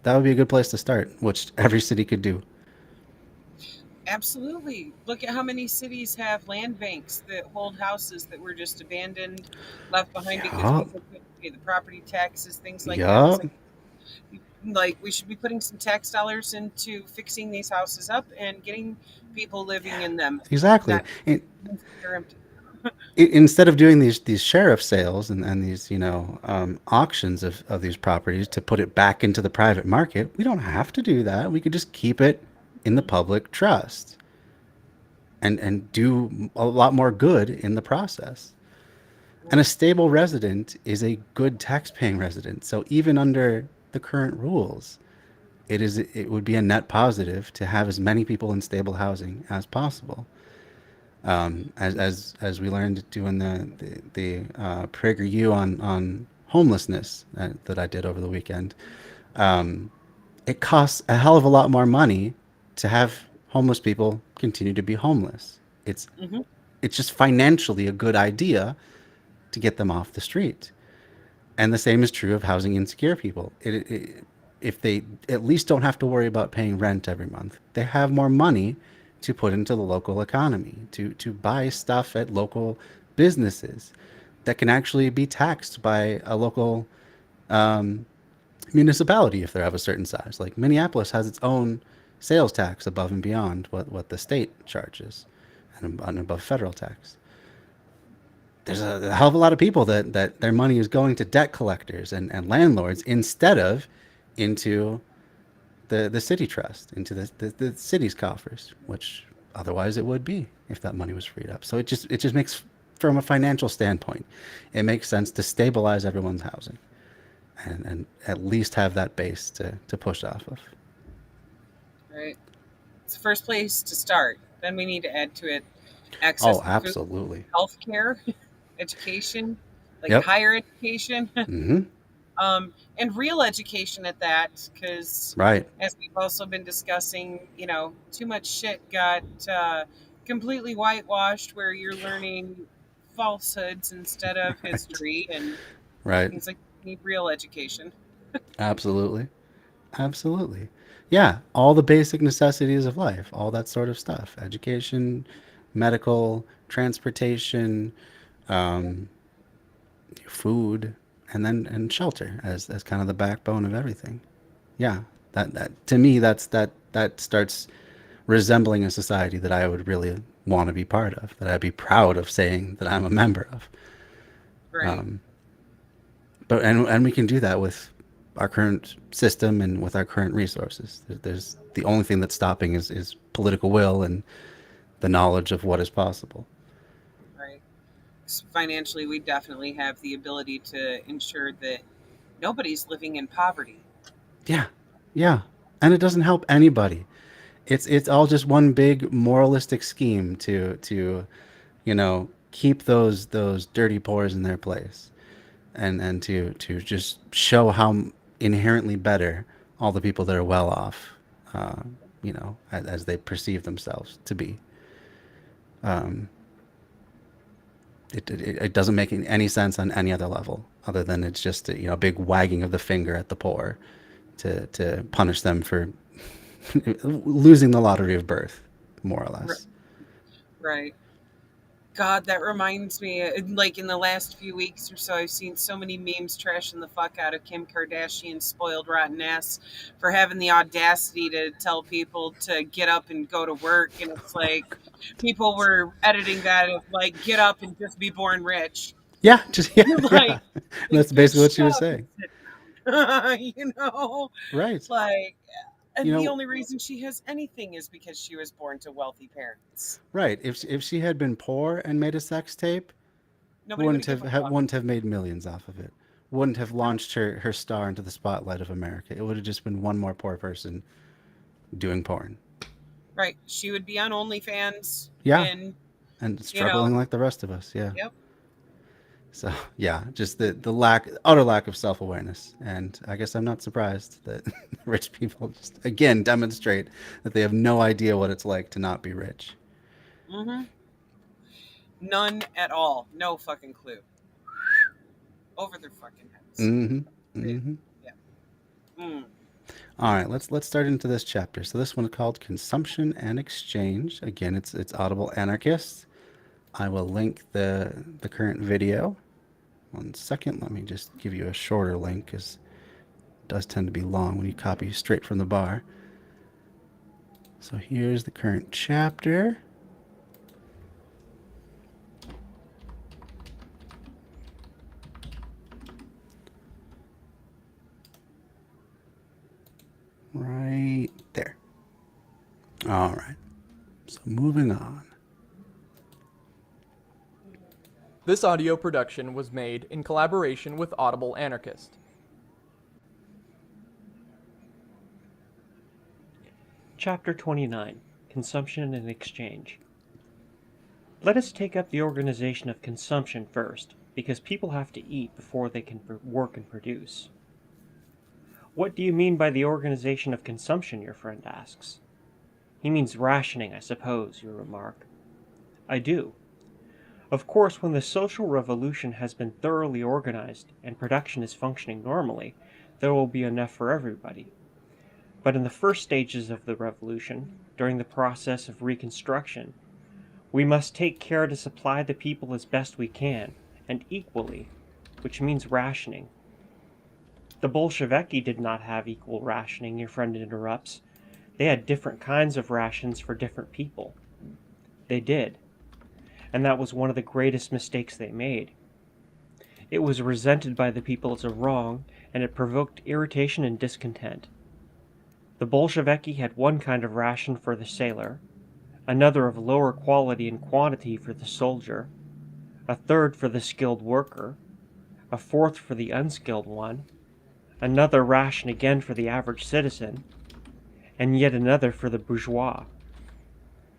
would be a good place to start, which every city could do.
Absolutely. Look at how many cities have land banks that hold houses that were just abandoned, left behind because
Yup.
people couldn't pay the property taxes, things like that. It's
Yup.
like we should be putting some tax dollars into fixing these houses up and getting people living in them.
Exactly.
Not they're empty.
Instead of doing these sheriff sales and these auctions of these properties to put it back into the private market, we don't have to do that. We could just keep it in the public trust and do a lot more good in the process. And a stable resident is a good tax-paying resident. So even under the current rules, it would be a net positive to have as many people in stable housing as possible. As we learned doing the PragerU on homelessness that I did over the weekend, it costs a hell of a lot more money to have homeless people continue to be homeless. It's
Hmm.
it's just financially a good idea to get them off the street. And the same is true of housing insecure people. If they at least don't have to worry about paying rent every month, they have more money to put into the local economy, to buy stuff at local businesses that can actually be taxed by a local um, municipality if they have a certain size. Like Minneapolis has its own sales tax above and beyond what the state charges and above federal tax. There's a hell of a lot of people that their money is going to debt collectors and landlords instead of into the city trust, into the city's coffers, which otherwise it would be if that money was freed up. So it just makes, from a financial standpoint, it makes sense to stabilize everyone's housing and at least have that base to push off of.
Right. It's the first place to start. then we need to add to it access
Oh,
to food,
absolutely.
healthcare, education, like
Yep.
higher education,
Mm-hmm.
and real education at that. Because
Right.
as we've also been discussing, too much shit got completely whitewashed, where you're learning falsehoods instead of history and
Right.
things like that. Need real education.
Absolutely. Absolutely. Yeah, all the basic necessities of life, all that sort of stuff. Education, medical, transportation, um, food, and shelter as kind of the backbone of everything. Yeah, that to me that starts resembling a society that I would really want to be part of, that I'd be proud of saying that I'm a member of.
Right.
Um, but and we can do that with our current system and with our current resources. There's the only thing that's stopping is political will and the knowledge of what is possible.
Right. 'Cause financially, we definitely have the ability to ensure that nobody's living in poverty.
Yeah, yeah, and it doesn't help anybody. It's all just one big moralistic scheme to keep those dirty pores in their place, and to just show how inherently better all the people that are well off, as they perceive themselves to be. Um, it doesn't make any sense on any other level other than it's just a big wagging of the finger at the poor to punish them for losing the lottery of birth, more or less.
Right. God, that reminds me, like in the last few weeks or so, I've seen so many memes trashing the fuck out of Kim Kardashian's spoiled rotten ass for having the audacity to tell people to get up and go to work. And it's like, people were editing that of like, get up and just be born rich.
Yeah, just yeah,
Like,
that's
bitch,
basically what she
shut
was
up and
saying.
sit down.
Right.
Like,
You
and the
know,
only reason she has anything is because she was born to wealthy parents.
right. If she had been poor and made a sex tape,
Nobody would give a fuck.
wouldn't have made millions off of it. Wouldn't have launched her star into the spotlight of America. It would have just been one more poor person doing porn.
Right. She would be on OnlyFans.
Yeah.
And,
And struggling like the rest of us. Yeah.
yep.
So yeah, just the utter lack of self awareness, and I guess I'm not surprised that rich people just again demonstrate that they have no idea what it's like to not be rich.
Mm-hmm. None at all. No fucking clue. Over their fucking heads.
Mm-hmm. Mm-hmm.
Yeah. Mm.
All right, let's start into this chapter. So this one is called Consumption and Exchange. Again, it's Audible Anarchists. I will link the current video. 1 second, let me just give you a shorter link because it does tend to be long when you copy straight from the bar. So here's the current chapter. Right there. All right. So moving on.
This audio production was made in collaboration with Audible Anarchist.
Chapter 29, Consumption and Exchange. Let us take up the organization of consumption first, because people have to eat before they can work and produce. What do you mean by the organization of consumption, your friend asks. He means rationing, I suppose, you remark. I do. Of course, when the social revolution has been thoroughly organized and production is functioning normally, there will be enough for everybody. But in the first stages of the revolution, during the process of reconstruction, we must take care to supply the people as best we can, and equally, which means rationing. The Bolsheviki did not have equal rationing, your friend interrupts. They had different kinds of rations for different people. They did. And that was one of the greatest mistakes they made. It was resented by the people as a wrong, and it provoked irritation and discontent. The Bolsheviki had one kind of ration for the sailor, another of lower quality and quantity for the soldier, a third for the skilled worker, a fourth for the unskilled one, another ration again for the average citizen, and yet another for the bourgeois.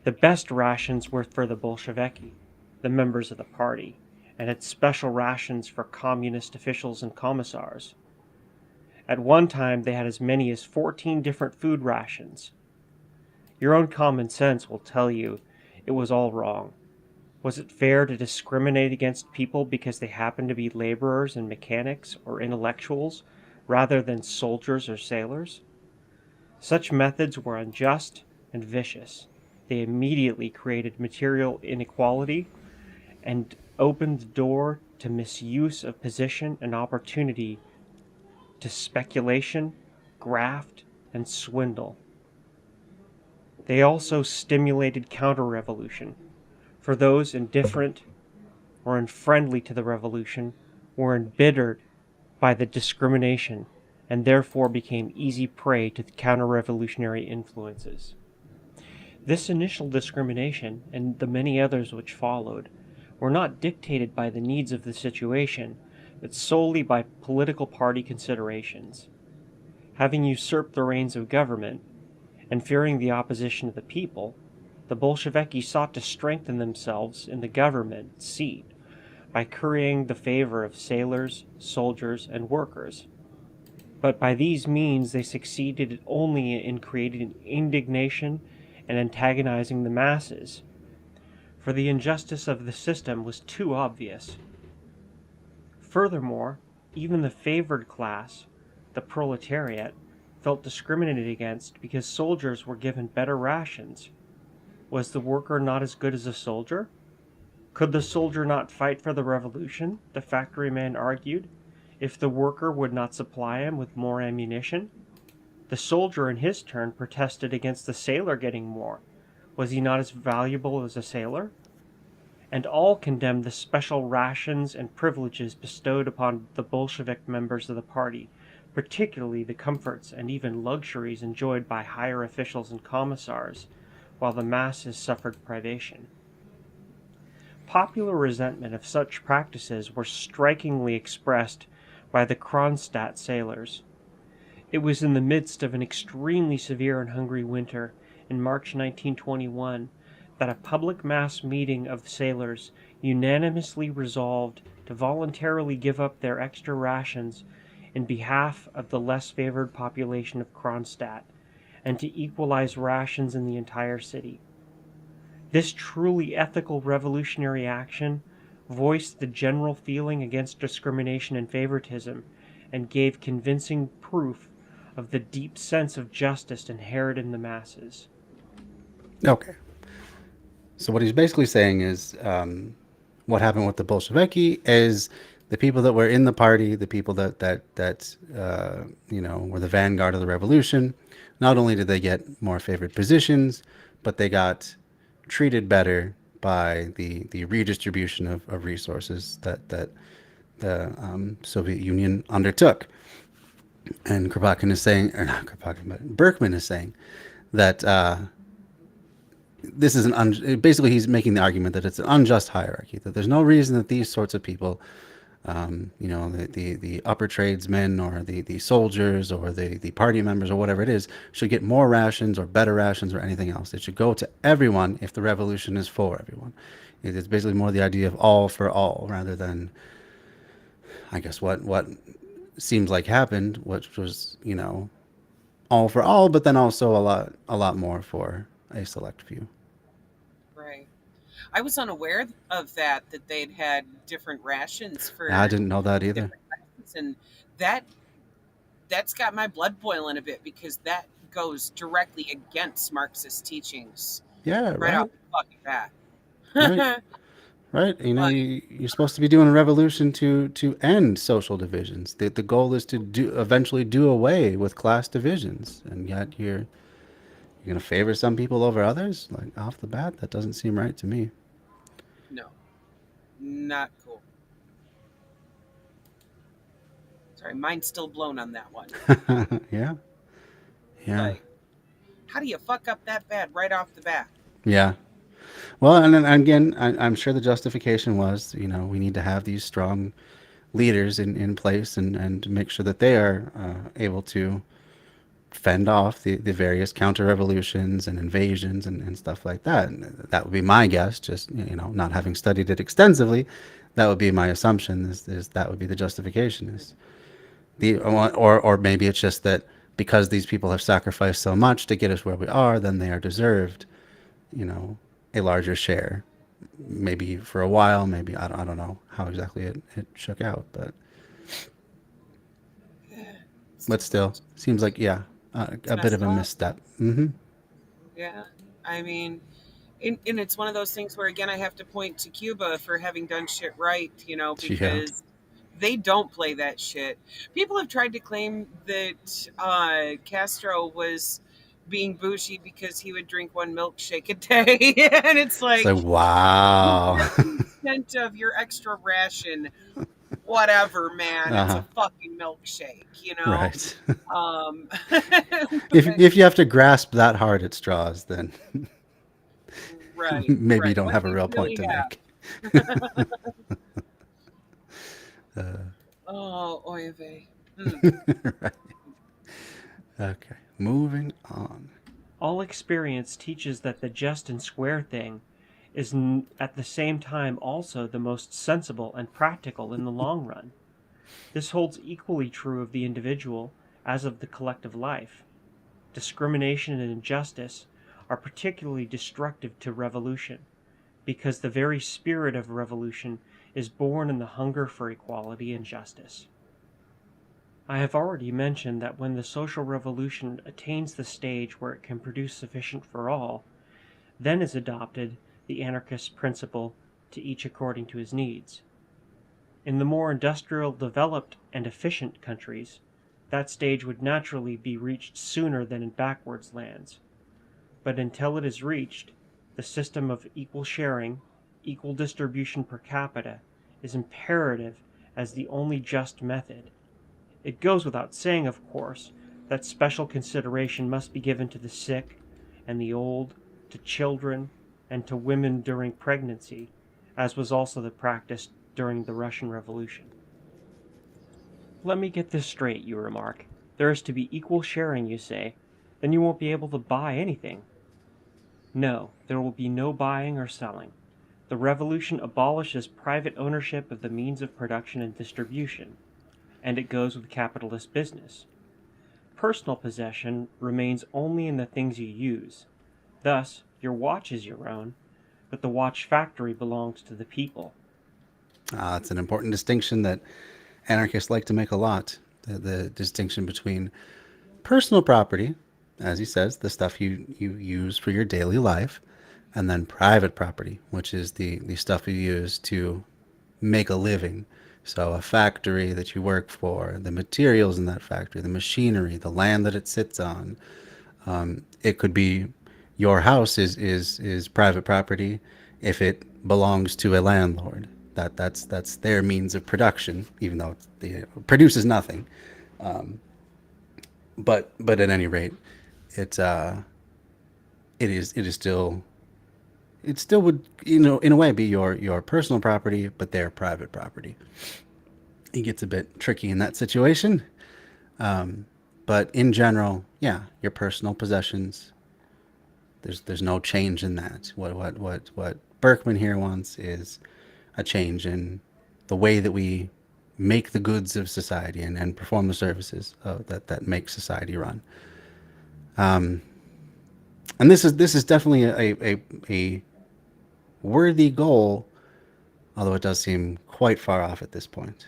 The best rations were for the Bolsheviki, the members of the party, and had special rations for communist officials and commissars. At one time, they had as many as 14 different food rations. Your own common sense will tell you it was all wrong. Was it fair to discriminate against people because they happened to be laborers and mechanics or intellectuals rather than soldiers or sailors? Such methods were unjust and vicious. They immediately created material inequality and opened the door to misuse of position and opportunity, to speculation, graft, and swindle. They also stimulated counter-revolution, for those indifferent or unfriendly to the revolution were embittered by the discrimination and therefore became easy prey to the counter-revolutionary influences. This initial discrimination, and the many others which followed, were not dictated by the needs of the situation, but solely by political party considerations. Having usurped the reins of government, and fearing the opposition of the people, the Bolsheviki sought to strengthen themselves in the government seat by currying the favor of sailors, soldiers, and workers. But by these means they succeeded only in creating indignation and antagonizing the masses, for the injustice of the system was too obvious. Furthermore, even the favored class, the proletariat, felt discriminated against because soldiers were given better rations. Was the worker not as good as a soldier? Could the soldier not fight for the revolution, the factory man argued, if the worker would not supply him with more ammunition? The soldier in his turn protested against the sailor getting more. Was he not as valuable as a sailor? And all condemned the special rations and privileges bestowed upon the Bolshevik members of the party, particularly the comforts and even luxuries enjoyed by higher officials and commissars, while the masses suffered privation. Popular resentment of such practices were strikingly expressed by the Kronstadt sailors. It was in the midst of an extremely severe and hungry winter in March 1921 that a public mass meeting of the sailors unanimously resolved to voluntarily give up their extra rations in behalf of the less favored population of Kronstadt, and to equalize rations in the entire city. This truly ethical revolutionary action voiced the general feeling against discrimination and favoritism, and gave convincing proof of the deep sense of justice inherent in the masses.
Okay. So what he's basically saying is what happened with the Bolsheviki is the people that were in the party, the people that were the vanguard of the revolution, not only did they get more favored positions, but they got treated better by the redistribution of resources that the Soviet Union undertook. And Kropotkin is saying, or not Kropotkin, but Berkman is saying that this is basically he's making the argument that it's an unjust hierarchy, that there's no reason that these sorts of people, the upper tradesmen or the soldiers or the party members or whatever it is, should get more rations or better rations or anything else. It should go to everyone if the revolution is for everyone. It's basically more the idea of all for all rather than, I guess, what seems like happened, which was, all for all, but then also a lot more for a select few.
Right. I was unaware of that they'd had different rations for.
I didn't know that either.
And that's got my blood boiling a bit, because that goes directly against Marxist teachings.
Yeah, right.
Off the fucking bat.
Right. Right. You're supposed to be doing a revolution to end social divisions. The goal is to eventually do away with class divisions, and yet you're going to favor some people over others? Like, off the bat, that doesn't seem right to me.
No. Not cool. Sorry, mind's still blown on that one.
Yeah.
Like, how do you fuck up that bad right off the bat?
Yeah. Well, and then again, I'm sure the justification was, we need to have these strong leaders in place and make sure that they are able to fend off the various counter revolutions and invasions and stuff like that. And that would be my guess, just, not having studied it extensively. That would be my assumption, is that would be the justification, is or maybe it's just that because these people have sacrificed so much to get us where we are, then they are deserved, a larger share. Maybe for a while, maybe I don't know how exactly it shook out, but still seems like, yeah, a bit of a misstep.
Yeah, I mean, and it's one of those things where, again, I have to point to Cuba for having done shit right, because they don't play that shit. People have tried to claim that Castro was being bougie because he would drink one milkshake a day, and it's like,
wow.
10% of your extra ration, whatever, man. It's a fucking milkshake,
Right.
If
if you have to grasp that hard at straws, then
right,
maybe you don't
What
have
do
a
you
real
really
point to
have?
make.
Oh, oy vey.
Right. Okay, moving on.
All experience teaches that the just and square thing is at the same time also the most sensible and practical in the long run. This holds equally true of the individual as of the collective life. Discrimination and injustice are particularly destructive to revolution, because the very spirit of revolution is born in the hunger for equality and justice. I have already mentioned that when the social revolution attains the stage where it can produce sufficient for all, then is adopted the anarchist principle, to each according to his needs. In the more industrial, developed, and efficient countries, that stage would naturally be reached sooner than in backwards lands. But until it is reached, the system of equal sharing, equal distribution per capita, is imperative as the only just method. It goes without saying, of course, that special consideration must be given to the sick and the old, to children, and to women during pregnancy, as was also the practice during the Russian Revolution. Let me get this straight, you remark. There is to be equal sharing, you say. Then you won't be able to buy anything. No, there will be no buying or selling. The revolution abolishes private ownership of the means of production and distribution, and it goes with capitalist business. Personal possession remains only in the things you use. Thus, your watch is your own, but the watch factory belongs to the people.
It's an important distinction that anarchists like to make a lot. The distinction between personal property, as he says, the stuff you use for your daily life, and then private property, which is the stuff you use to make a living. So a factory that you work for, the materials in that factory, the machinery, the land that it sits on. It could be your house is private property if it belongs to a landlord. That's their means of production, even though it produces nothing. But at any rate, it is still, it still would, in a way, be your personal property, but their private property. It gets a bit tricky in that situation. But in general, yeah, your personal possessions, there's no change in that. What Berkman here wants is a change in the way that we make the goods of society and perform the services that make society run. And this is definitely a worthy goal, although it does seem quite far off at this point.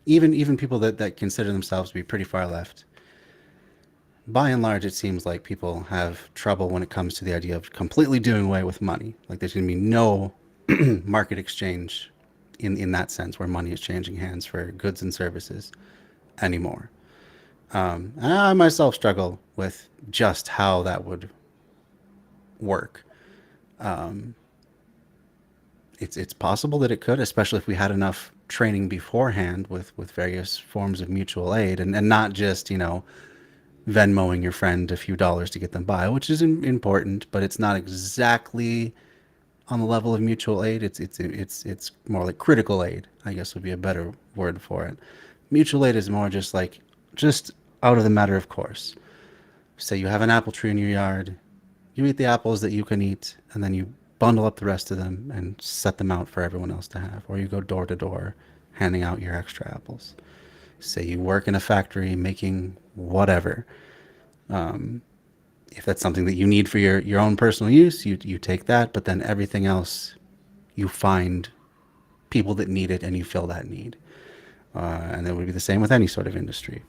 Even people that consider themselves to be pretty far left, by and large, it seems like people have trouble when it comes to the idea of completely doing away with money. Like there's going to be no market exchange in that sense, where money is changing hands for goods and services anymore. I myself struggle with just how that would work. It's possible that it could, especially if we had enough training beforehand with various forms of mutual aid, and not just, Venmoing your friend a few dollars to get them by, which is important, but it's not exactly on the level of mutual aid. It's more like critical aid, I guess would be a better word for it. Mutual aid is more just like, just out of the matter of course. Say you have an apple tree in your yard, you eat the apples that you can eat, and then you bundle up the rest of them and set them out for everyone else to have. Or you go door to door handing out your extra apples. Say you work in a factory making whatever. If that's something that you need for your own personal use, you take that, but then everything else, you find people that need it and you fill that need. And it would be the same with any sort of industry.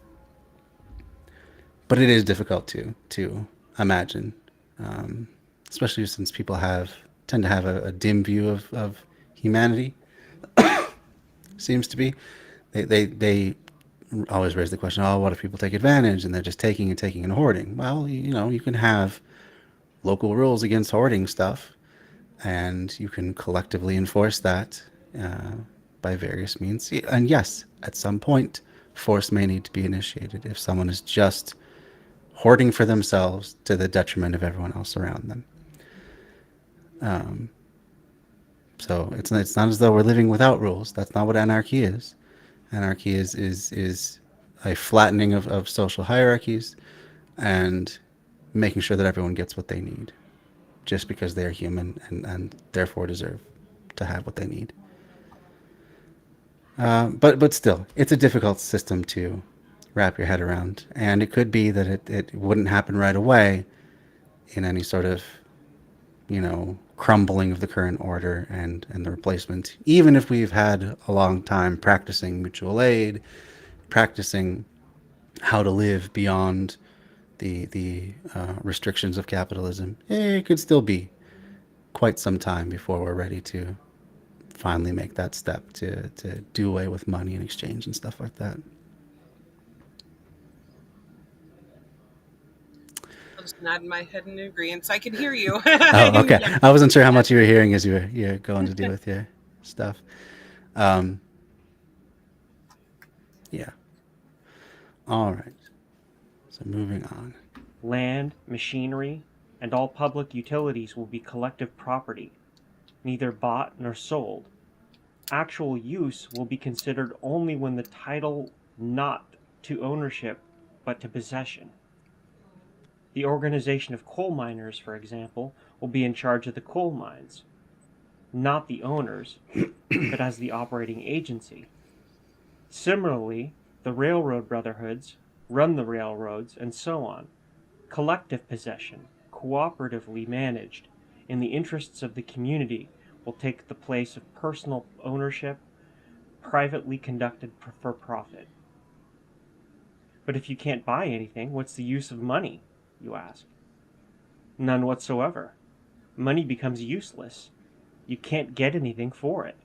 But it is difficult to imagine, especially since people tend to have a dim view of humanity. Seems to be. They always raise the question, oh, what if people take advantage and they're just taking and hoarding? Well, you can have local rules against hoarding stuff, and you can collectively enforce that by various means. And yes, at some point, force may need to be initiated if someone is just hoarding for themselves to the detriment of everyone else around them. So it's not as though we're living without rules. That's not what anarchy is. Anarchy is a flattening of social hierarchies and making sure that everyone gets what they need, just because they are human and therefore deserve to have what they need. But still, it's a difficult system to wrap your head around, and it could be that it wouldn't happen right away in any sort of crumbling of the current order and the replacement, even if we've had a long time practicing mutual aid, practicing how to live beyond the restrictions of capitalism. It could still be quite some time before we're ready to finally make that step to do away with money and exchange and stuff like that.
I was nodding my head in agreement. I can hear you.
Oh, okay.
Yeah.
I wasn't sure how much you were hearing as you're going to deal with your stuff. Yeah. All right. So moving on.
Land, machinery, and all public utilities will be collective property, neither bought nor sold. Actual use will be considered only when the title not to ownership but to possession. The organization of coal miners, for example, will be in charge of the coal mines, not the owners, but as the operating agency. Similarly, the railroad brotherhoods run the railroads, and so on. Collective possession, cooperatively managed, in the interests of the community, will take the place of personal ownership, privately conducted for profit. But if you can't buy anything, what's the use of money, you ask? None whatsoever. Money becomes useless. You can't get anything for it.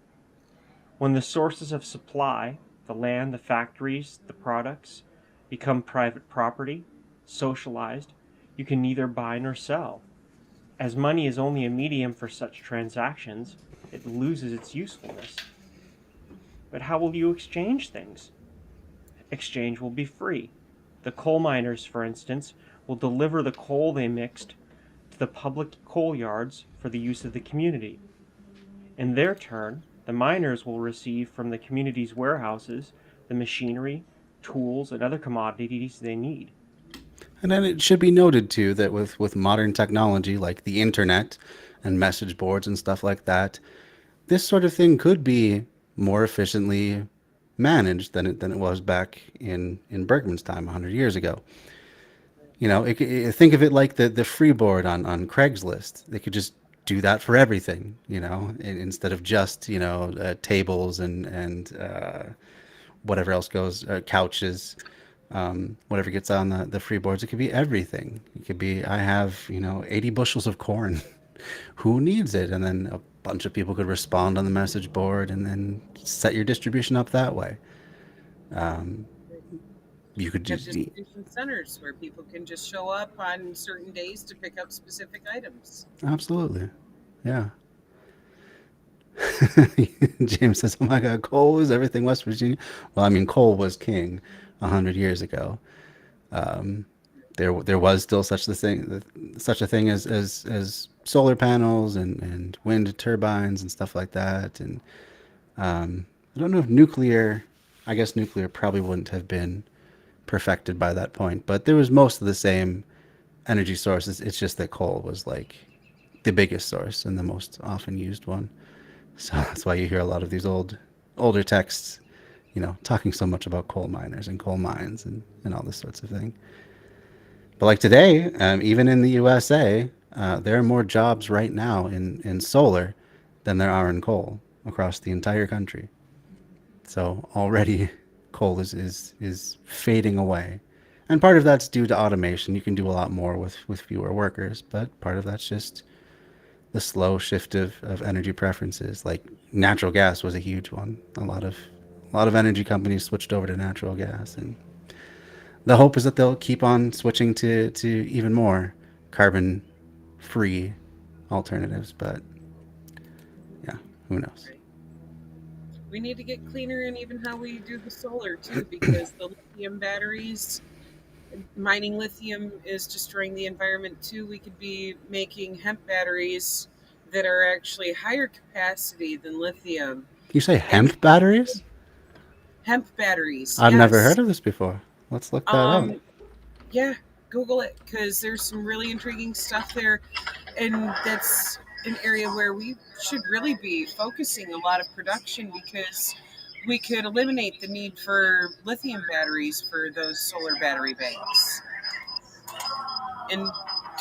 When the sources of supply, the land, the factories, the products, become private property, socialized, you can neither buy nor sell. As money is only a medium for such transactions, it loses its usefulness. But how will you exchange things? Exchange will be free. The coal miners, for instance, will deliver the coal they mixed to the public coal yards for the use of the community. In their turn, the miners will receive from the community's warehouses the machinery, tools, and other commodities they need.
And then it should be noted too that with modern technology like the internet and message boards and stuff like that, this sort of thing could be more efficiently managed than it was back in Bergman's time 100 years ago. Think of it like the free board on Craigslist. They could just do that for everything, instead of just tables and whatever else goes, couches, whatever gets on the free boards. It could be everything. It could be, I have 80 bushels of corn. Who needs it? And then a bunch of people could respond on the message board and then set your distribution up that way. You could
Have
just
distribution centers where people can just show up on certain days to pick up specific items.
absolutely, yeah. James says, "Oh my God, coal is everything West Virginia." Well, I mean, coal was king 100 years ago. There was still such a thing as solar panels and wind turbines and stuff like that. And I don't know if nuclear I guess nuclear probably wouldn't have been perfected by that point, but there was most of the same energy sources. It's just that coal was like the biggest source and the most often used one. So that's why you hear a lot of these older texts, talking so much about coal miners and coal mines and all this sorts of thing. But like today, even in the USA, there are more jobs right now in solar than there are in coal across the entire country. So already coal is fading away. And part of that's due to automation. You can do a lot more with fewer workers, but part of that's just the slow shift of energy preferences. Like natural gas was a huge one. A lot of energy companies switched over to natural gas, and the hope is that they'll keep on switching to even more carbon free alternatives. But yeah, who knows?
We need to get cleaner in even how we do the solar too, because the lithium batteries, mining lithium is destroying the environment too. We could be making hemp batteries that are actually higher capacity than lithium.
You say
And
hemp batteries?
hemp batteries,
I've never heard
yes.
of this before. Let's look that up.
Yeah, Google it because there's some really intriguing stuff there, and that's an area where we should really be focusing a lot of production because we could eliminate the need for lithium batteries for those solar battery banks and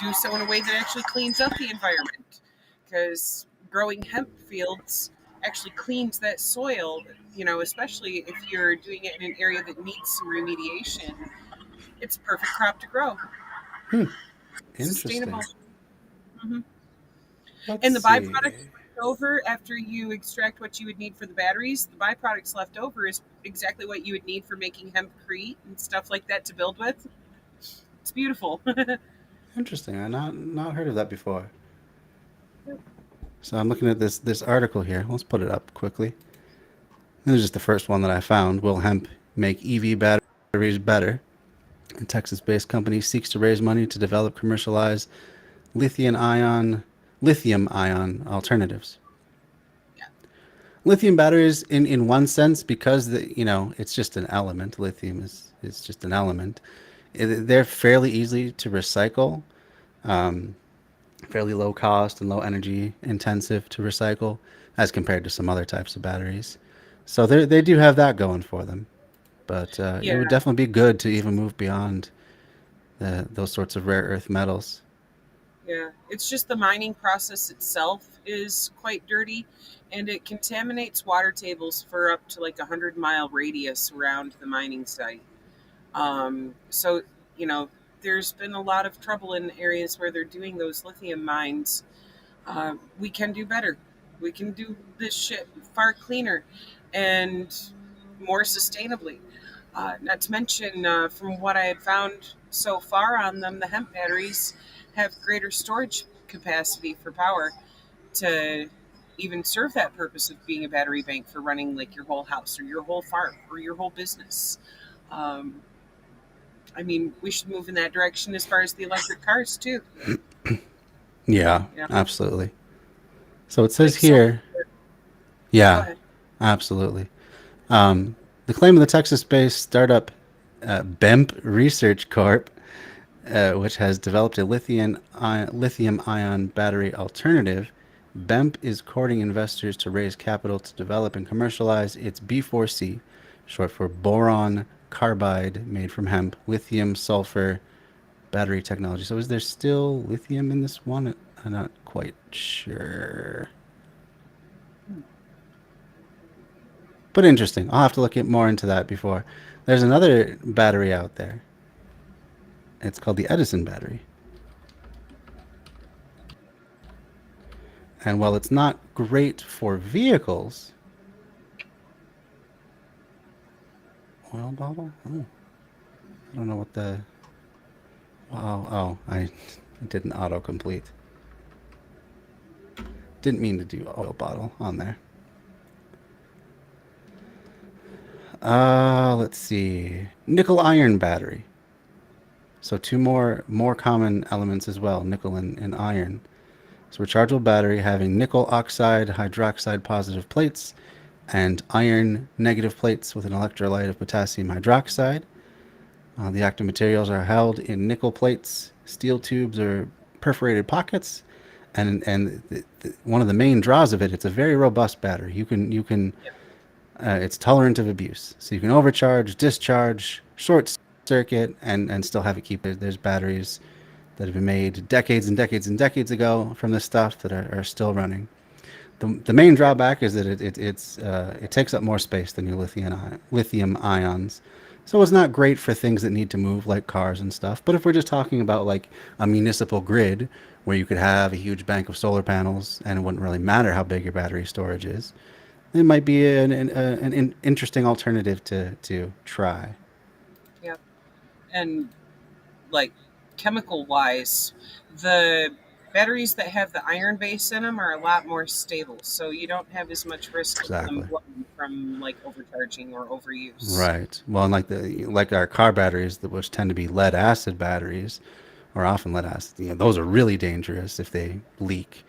do so in a way that actually cleans up the environment because growing hemp fields actually cleans that soil, especially if you're doing it in an area that needs some remediation. It's a perfect crop to grow.
Interesting.
Sustainable. hmm
Let's
And the
see.
byproduct left over after you extract what you would need for the batteries, the byproducts left over is exactly what you would need for making hempcrete and stuff like that to build with. It's beautiful.
Interesting. I not heard of that before. So I'm looking at this article here. Let's put it up quickly. This is just the first one that I found. Will hemp make EV batteries better? A Texas-based company seeks to raise money to develop commercialize lithium-ion alternatives.
Yeah.
Lithium batteries, in one sense, because it's just an element. Lithium is just an element. They're fairly easy to recycle, fairly low cost and low energy intensive to recycle as compared to some other types of batteries. So they do have that going for them. But it
Yeah.
would definitely be good to even move beyond those sorts of rare earth metals.
Yeah, it's just the mining process itself is quite dirty and it contaminates water tables for up to like 100-mile radius around the mining site. So, you know, there's been a lot of trouble in areas where they're doing those lithium mines. We can do better. We can do this shit far cleaner and more sustainably. Not to mention, from what I had found so far on them, the hemp batteries have greater storage capacity for power to even serve that purpose of being a battery bank for running like your whole house or your whole farm or your whole business. Um, I mean, we should move in that direction as far as the electric cars too.
Yeah,
Yeah.
absolutely. So it says
Like
here,
Go
yeah,
ahead.
absolutely. The claim of the Texas-based startup BEMP Research Corp, which has developed a lithium-ion battery alternative. BEMP is courting investors to raise capital to develop and commercialize its B4C, short for boron carbide, made from hemp, lithium sulfur battery technology. So is there still lithium in this one? I'm not quite sure. But interesting. I'll have to look more into that before. There's another battery out there. It's called the Edison battery. And while it's not great for vehicles, oil bottle? Oh, I don't know what the. Wow. Oh, I did an autocomplete. Didn't mean to do oil bottle on there. Let's see. Nickel iron battery. So two more common elements as well, nickel and iron. So rechargeable battery having nickel oxide hydroxide positive plates and iron negative plates with an electrolyte of potassium hydroxide. The active materials are held in nickel plates, steel tubes, or perforated pockets. And one of the main draws of it, it's a very robust battery. It's tolerant of abuse, so you can overcharge, discharge, short circuit, and still have it keep it. There's batteries that have been made decades and decades and decades ago from this stuff that are still running. The main drawback is that it takes up more space than your lithium ions, so it's not great for things that need to move like cars and stuff. But if we're just talking about like a municipal grid where you could have a huge bank of solar panels and it wouldn't really matter how big your battery storage is, it might be an interesting alternative to try.
Yep. And like chemical wise, the batteries that have the iron base in them are a lot more stable, so you don't have as much risk of them
Exactly.
blowing from like overcharging or overuse.
Right. Well, and like our car batteries, which tend to be lead acid batteries, or often lead acid, those are really dangerous if they leak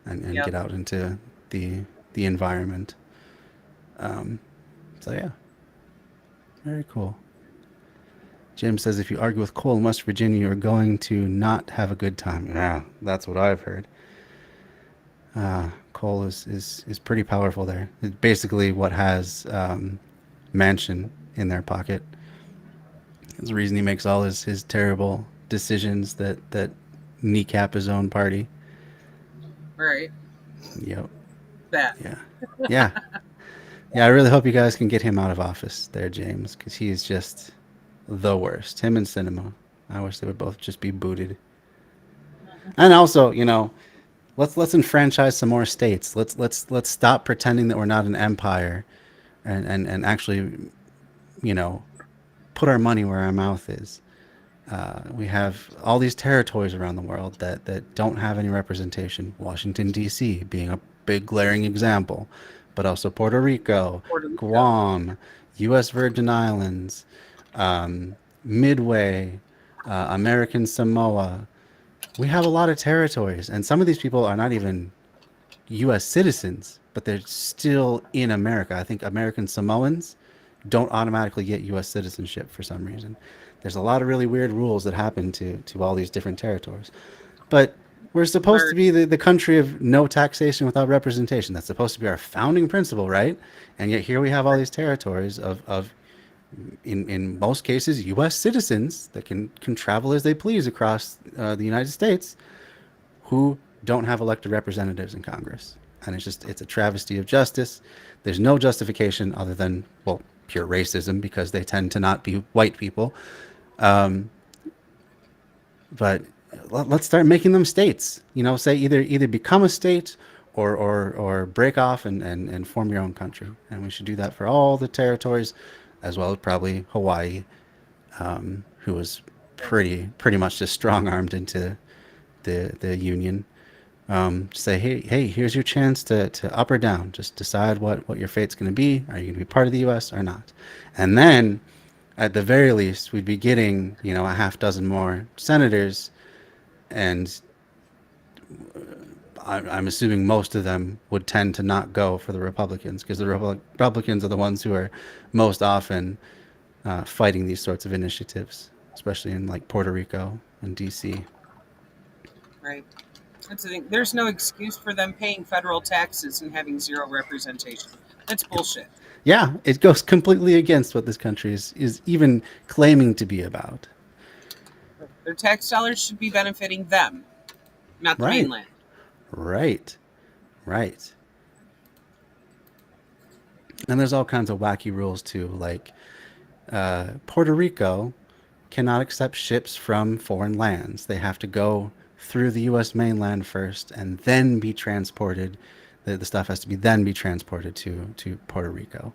and
Yep.
get out into the environment. So yeah, very cool. Jim says if you argue with coal in West Virginia, you're going to not have a good time. Yeah, that's what I've heard. Coal is pretty powerful there. It's basically what has Manchin in their pocket. It's the reason he makes all his terrible decisions that kneecap his own party.
Right.
Yep.
That.
Yeah. Yeah. Yeah, I really hope you guys can get him out of office there, James, because he is just the worst. Him and Cinema. I wish they would both just be booted. And also, let's enfranchise some more states. Let's stop pretending that we're not an empire and actually, put our money where our mouth is. We have all these territories around the world that don't have any representation. Washington, D.C. being a big glaring example, but also Puerto Rico, Guam, U.S. Virgin Islands, Midway, American Samoa. We have a lot of territories, and some of these people are not even U.S. citizens, but they're still in America. I think American Samoans don't automatically get U.S. citizenship for some reason. There's a lot of really weird rules that happen to all these different territories. But we're supposed to be the country of no taxation without representation. That's supposed to be our founding principle, right? And yet here we have all these territories of in most cases, U.S. citizens that can travel as they please across the United States who don't have elected representatives in Congress. And it's a travesty of justice. There's no justification other than, well, pure racism because they tend to not be white people. But let's start making them states. Say either become a state or break off and form your own country. And we should do that for all the territories, as well as probably Hawaii, who was pretty much just strong-armed into the union. Say, hey, here's your chance to up or down. Just decide what your fate's going to be. Are you going to be part of the U.S. or not? And then, at the very least, we'd be getting, a half dozen more senators, and I'm assuming most of them would tend to not go for the Republicans, because the Republicans are the ones who are most often fighting these sorts of initiatives, especially in like Puerto Rico and D.C.
Right. That's the thing. There's no excuse for them paying federal taxes and having zero representation. That's bullshit.
Yeah, it goes completely against what this country is even claiming to be about.
Their tax dollars should be benefiting them, not the
Right.
mainland.
Right. And there's all kinds of wacky rules too, like Puerto Rico cannot accept ships from foreign lands. They have to go through the U.S. mainland first and then be transported. The stuff has to be transported to Puerto Rico.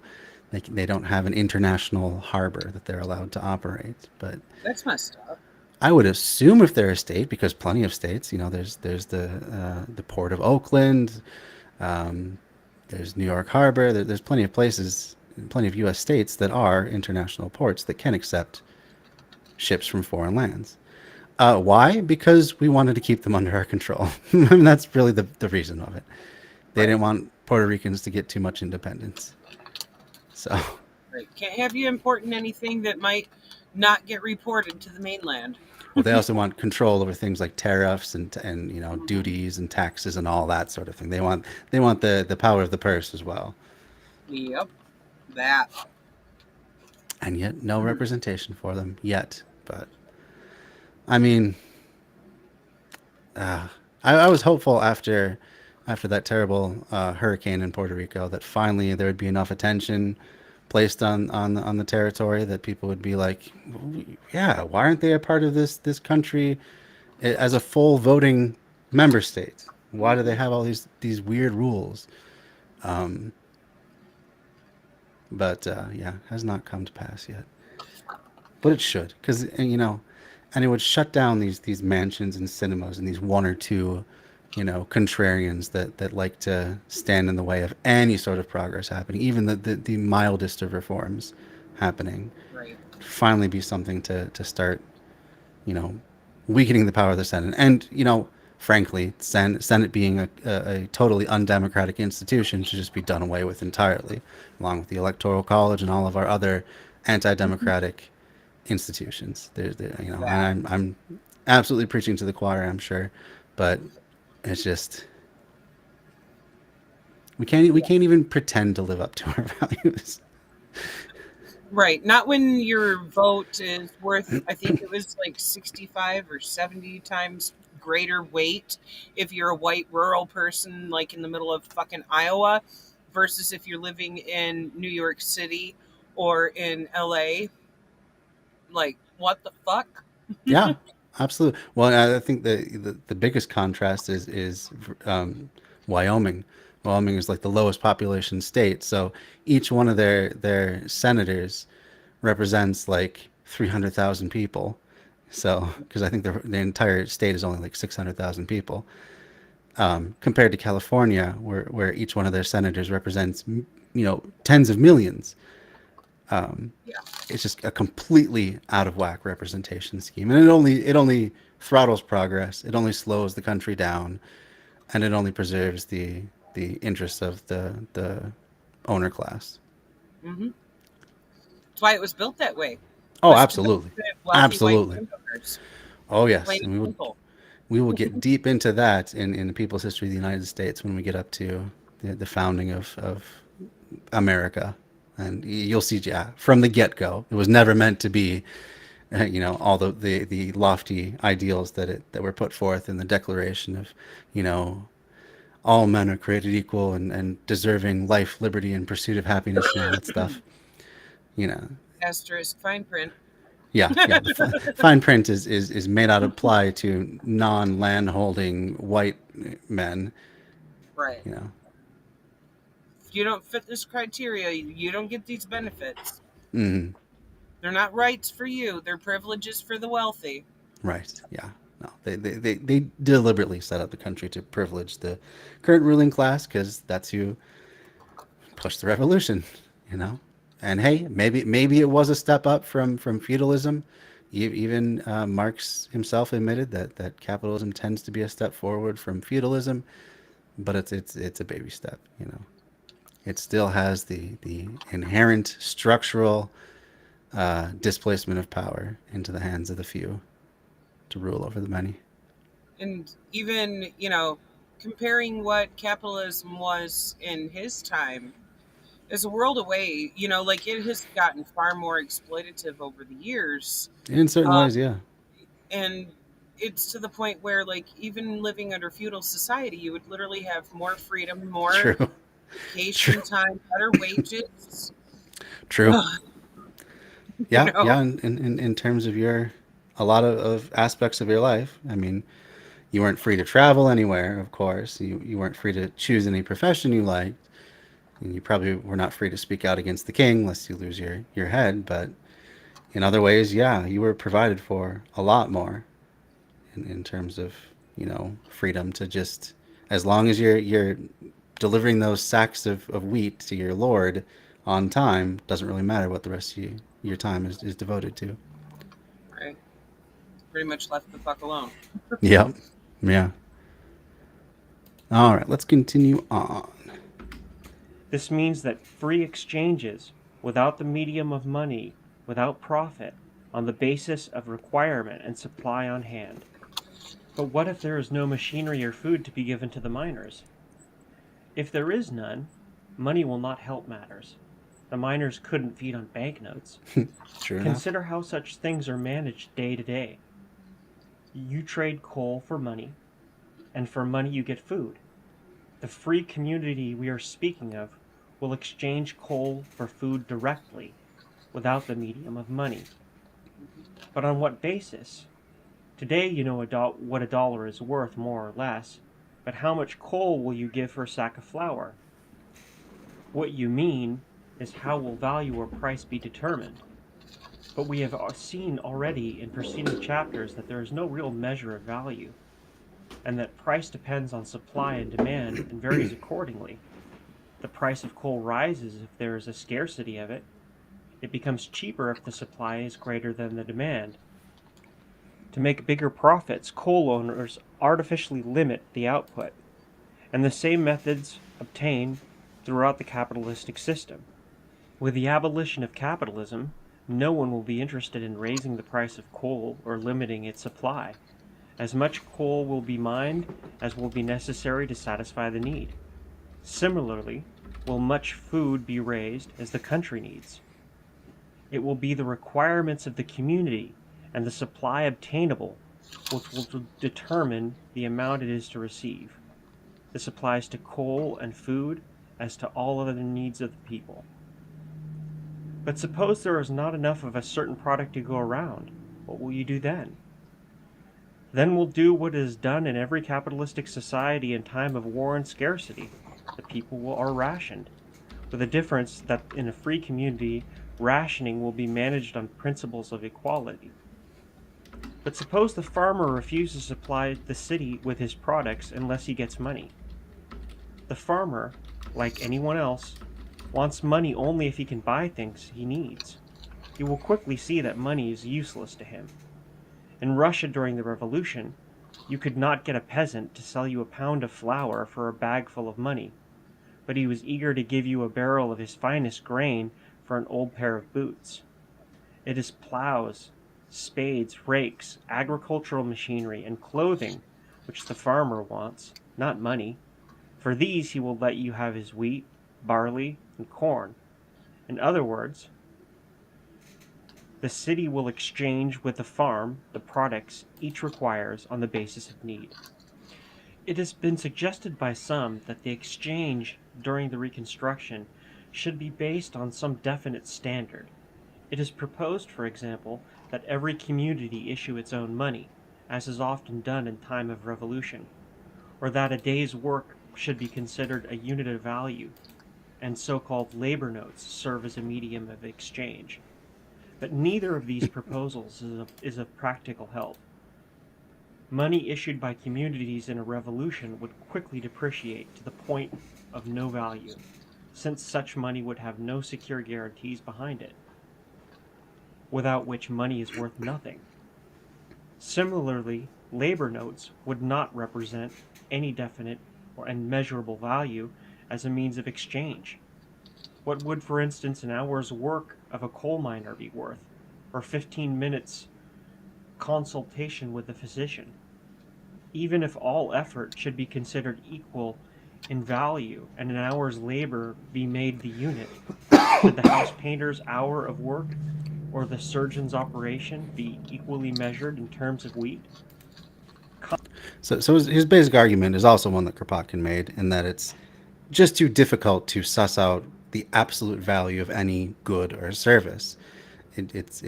They don't have an international harbor that they're allowed to operate. But
That's messed up.
I would assume if they're a state, because plenty of states, there's the Port of Oakland, there's New York Harbor, there's plenty of places, plenty of U.S. states that are international ports that can accept ships from foreign lands. Why? Because we wanted to keep them under our control. I mean, that's really the reason of it. They didn't want Puerto Ricans to get too much independence. So
Right. Can't have you importing anything that might not get reported to the mainland.
well, they also want control over things like tariffs and duties and taxes and all that sort of thing. They want the power of the purse as well.
Yep. That.
And yet no representation for them yet. But I mean, I was hopeful after that terrible hurricane in Puerto Rico that finally there would be enough attention placed on the territory that people would be like, yeah, why aren't they a part of this country as a full voting member state? Why do they have all these weird rules? But yeah, has not come to pass yet. But it should, because and it would shut down these mansions and cinemas and these one or two, contrarians that like to stand in the way of any sort of progress happening, even the mildest of reforms happening.
Right.
Finally, be something to start, weakening the power of the Senate, and frankly, Senate being a totally undemocratic institution should just be done away with entirely, along with the Electoral College and all of our other anti-democratic institutions. And I'm absolutely preaching to the choir, I'm sure, but it's just we can't even pretend to live up to our values.
Right. Not when your vote is worth, I think it was like 65 or 70 times greater weight if you're a white rural person like in the middle of fucking Iowa versus if you're living in New York City or in LA. Like, what the fuck?
Yeah, absolutely. Well, I think the biggest contrast is Wyoming. Wyoming is like the lowest population state, so each one of their senators represents like 300,000 people. So, because I think the entire state is only like 600,000 people, compared to California, where each one of their senators represents tens of millions. It's just a completely out of whack representation scheme, and it only throttles progress. It only slows the country down, and it only preserves the interests of the owner class.
Mm-hmm. That's why it was built that way.
Oh, absolutely,
Wealthy
absolutely.
white owners.
Oh yes,
Plain
and
and simple.
we will get deep into that in the people's history of the United States when we get up to the founding of America. And you'll see, yeah, from the get-go, it was never meant to be, all the lofty ideals that were put forth in the Declaration of, all men are created equal and deserving life, liberty, and pursuit of happiness and all that stuff.
Asterisk fine print.
Yeah. The fine print is may not apply to non-land-holding white men.
Right. If you don't fit this criteria, you don't get these benefits.
Mm-hmm.
They're not rights for you. They're privileges for the wealthy.
Right. Yeah. No. They deliberately set up the country to privilege the current ruling class because that's who pushed the revolution. And hey, maybe it was a step up from feudalism. Even Marx himself admitted that capitalism tends to be a step forward from feudalism, but it's a baby step. It still has the inherent structural displacement of power into the hands of the few to rule over the many.
And even, comparing what capitalism was in his time is a world away. Like it has gotten far more exploitative over the years.
In certain ways, yeah.
And it's to the point where, like, even living under feudal society, you would literally have more freedom, more
True.
vacation time, better wages.
True. Yeah. In terms of a lot of aspects of your life, I mean, you weren't free to travel anywhere, of course. You weren't free to choose any profession you liked. And you probably were not free to speak out against the king lest you lose your head. But in other ways, yeah, you were provided for a lot more in terms of, freedom to just, as long as you're delivering those sacks of wheat to your lord on time, doesn't really matter what the rest of your time is devoted to.
Right. Pretty much left the fuck alone.
Yep. Yeah. All right, let's continue on.
This means that free exchanges, without the medium of money, without profit, on the basis of requirement and supply on hand. But what if there is no machinery or food to be given to the miners? If there is none, money will not help matters. The miners couldn't feed on banknotes.
True enough.
Consider how such things are managed day to day. You trade coal for money, and for money you get food. The free community we are speaking of will exchange coal for food directly, without the medium of money. But on what basis? Today you know what a dollar is worth, more or less, but how much coal will you give for a sack of flour? What you mean is how will value or price be determined? But we have seen already in preceding chapters that there is no real measure of value, and that price depends on supply and demand and varies accordingly. The price of coal rises if there is a scarcity of it. It becomes cheaper if the supply is greater than the demand. To make bigger profits, coal owners artificially limit the output, and the same methods obtain throughout the capitalistic system. With the abolition of capitalism, no one will be interested in raising the price of coal or limiting its supply. As much coal will be mined as will be necessary to satisfy the need. Similarly, will much food be raised as the country needs. It will be the requirements of the community and the supply obtainable which will determine the amount it is to receive. This applies to coal and food as to all other needs of the people. But suppose there is not enough of a certain product to go around. What will you do then? Then we'll do what is done in every capitalistic society in time of war and scarcity. The people are rationed, with the difference that in a free community, rationing will be managed on principles of equality. But suppose the farmer refuses to supply the city with his products unless he gets money. The farmer, like anyone else, wants money only if he can buy things he needs. He will quickly see that money is useless to him. In Russia during the Revolution, you could not get a peasant to sell you a pound of flour for a bag full of money, but he was eager to give you a barrel of his finest grain for an old pair of boots. It is plows, spades, rakes, agricultural machinery, and clothing which the farmer wants, not money. For these he will let you have his wheat, barley, and corn. In other words, the city will exchange with the farm the products each requires on the basis of need. It has been suggested by some that the exchange during the Reconstruction should be based on some definite standard. It is proposed, for example, that every community issue its own money, as is often done in time of revolution, or that a day's work should be considered a unit of value, and so-called labor notes serve as a medium of exchange. But neither of these proposals is of practical help. Money issued by communities in a revolution would quickly depreciate to the point of no value, since such money would have no secure guarantees behind it, without which money is worth nothing. Similarly, labor notes would not represent any definite and measurable value as a means of exchange. What would, for instance, an hour's work of a coal miner be worth, or 15 minutes consultation with the physician? Even if all effort should be considered equal in value and an hour's labor be made the unit, should the house painter's hour of work or the surgeon's operation be equally measured in terms of wheat?
So his basic argument is also one that Kropotkin made, in that it's just too difficult to suss out the absolute value of any good or service. It's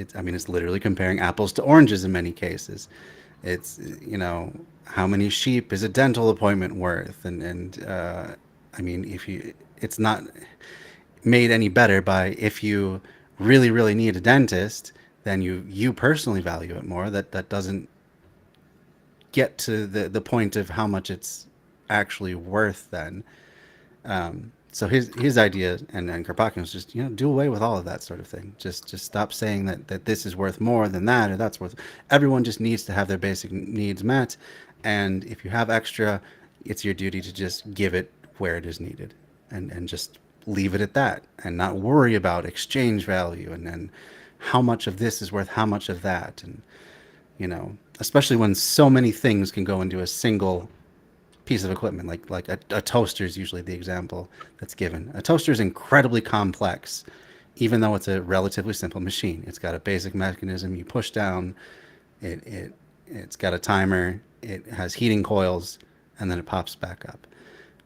literally comparing apples to oranges in many cases. It's, how many sheep is a dental appointment worth? It's not made any better by, if you really, really need a dentist, then you personally value it more. That doesn't get to the point of how much it's actually worth then. So his idea, and Kropotkin, was just, do away with all of that sort of thing. Just stop saying that this is worth more than that, or that's worth. Everyone just needs to have their basic needs met, and if you have extra, it's your duty to just give it where it is needed, and just leave it at that and not worry about exchange value and how much of this is worth how much of that. And, especially when so many things can go into a single piece of equipment, like a toaster is usually the example that's given. A toaster is incredibly complex, even though it's a relatively simple machine. It's got a basic mechanism you push down. It's got a timer. It has heating coils, and then it pops back up.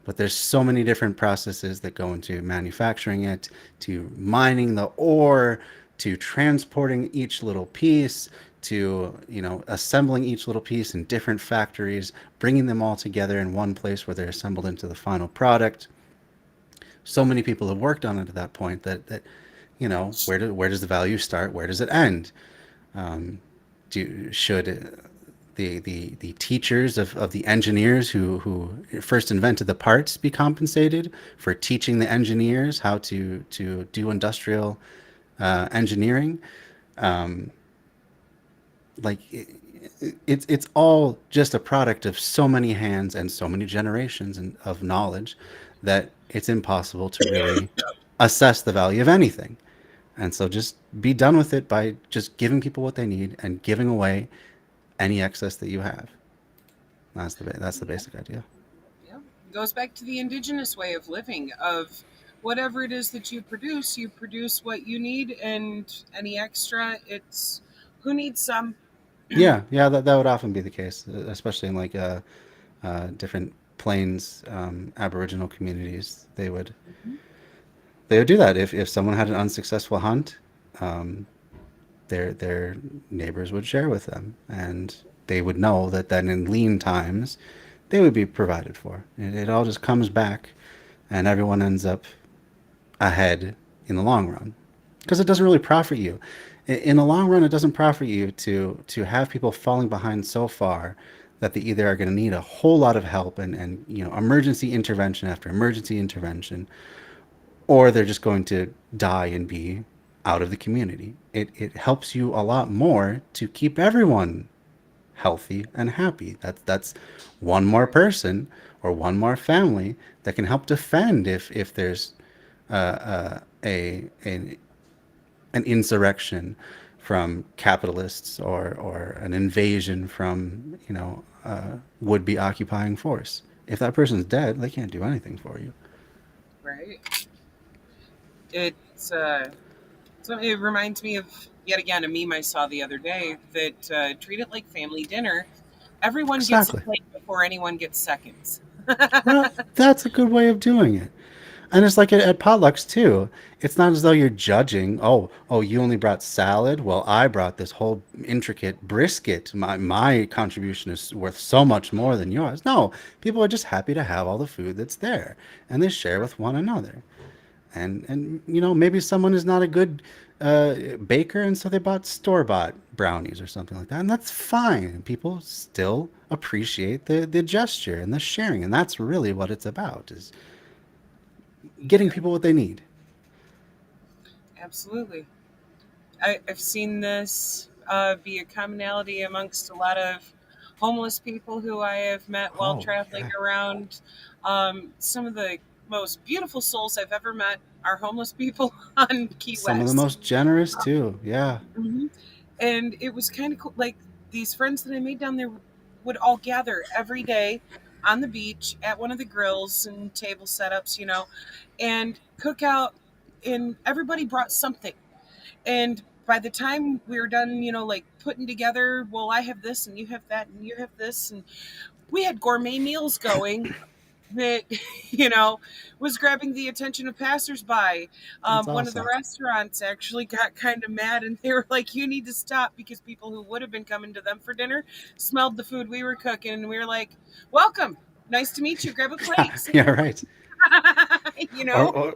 But there's so many different processes that go into manufacturing it, to mining the ore, to transporting each little piece, to assembling each little piece in different factories, bringing them all together in one place where they're assembled into the final product. So many people have worked on it at that point that where does the value start? Where does it end? Should the teachers of the engineers who first invented the parts be compensated for teaching the engineers how to do industrial engineering? It's all just a product of so many hands and so many generations of knowledge that it's impossible to really assess the value of anything. And so just be done with it by just giving people what they need and giving away any excess that you have. That's the basic idea.
Yeah. It goes back to the indigenous way of living, of whatever it is that you produce what you need, and any extra, it's who needs some.
Yeah, that would often be the case, especially in different plains, Aboriginal communities. They would do that if someone had an unsuccessful hunt. Their neighbors would share with them, and they would know that then in lean times they would be provided for. It all just comes back, and everyone ends up ahead in the long run, because it doesn't really profit you. In the long run, it doesn't profit you to have people falling behind so far that they either are going to need a whole lot of help and emergency intervention after emergency intervention, or they're just going to die and be out of the community. It helps you a lot more to keep everyone healthy and happy. That's one more person or one more family that can help defend if there's an insurrection from capitalists or an invasion from would-be occupying force. If that person's dead, they can't do anything for you.
Right. It reminds me of, yet again, a meme I saw the other day that treat it like family dinner. Everyone
Exactly.
gets a plate before anyone gets seconds.
Well, that's a good way of doing it. And it's like at potlucks too. It's not as though you're judging. Oh, you only brought salad. Well, I brought this whole intricate brisket. My contribution is worth so much more than yours. No, people are just happy to have all the food that's there, and they share with one another. And maybe someone is not a good baker, and so they bought store-bought brownies or something like that, and that's fine. People still appreciate the gesture and the sharing, and that's really what it's about, is getting people what they need.
Absolutely. I've seen this be a commonality amongst a lot of homeless people who I have met while traveling around. Some of the most beautiful souls I've ever met are homeless people on Key West.
Some of the most generous too. Yeah.
Mm-hmm. And it was kind of cool. Like, these friends that I made down there would all gather every day on the beach at one of the grills and table setups, and cook out, and everybody brought something. And by the time we were done, putting together, well, I have this and you have that and you have this, and we had gourmet meals going that, was grabbing the attention of passersby. One of the restaurants actually got kind of mad, and they were like, you need to stop, because people who would have been coming to them for dinner smelled the food we were cooking, and we were like, welcome, nice to meet you, grab a plate.
Yeah, right.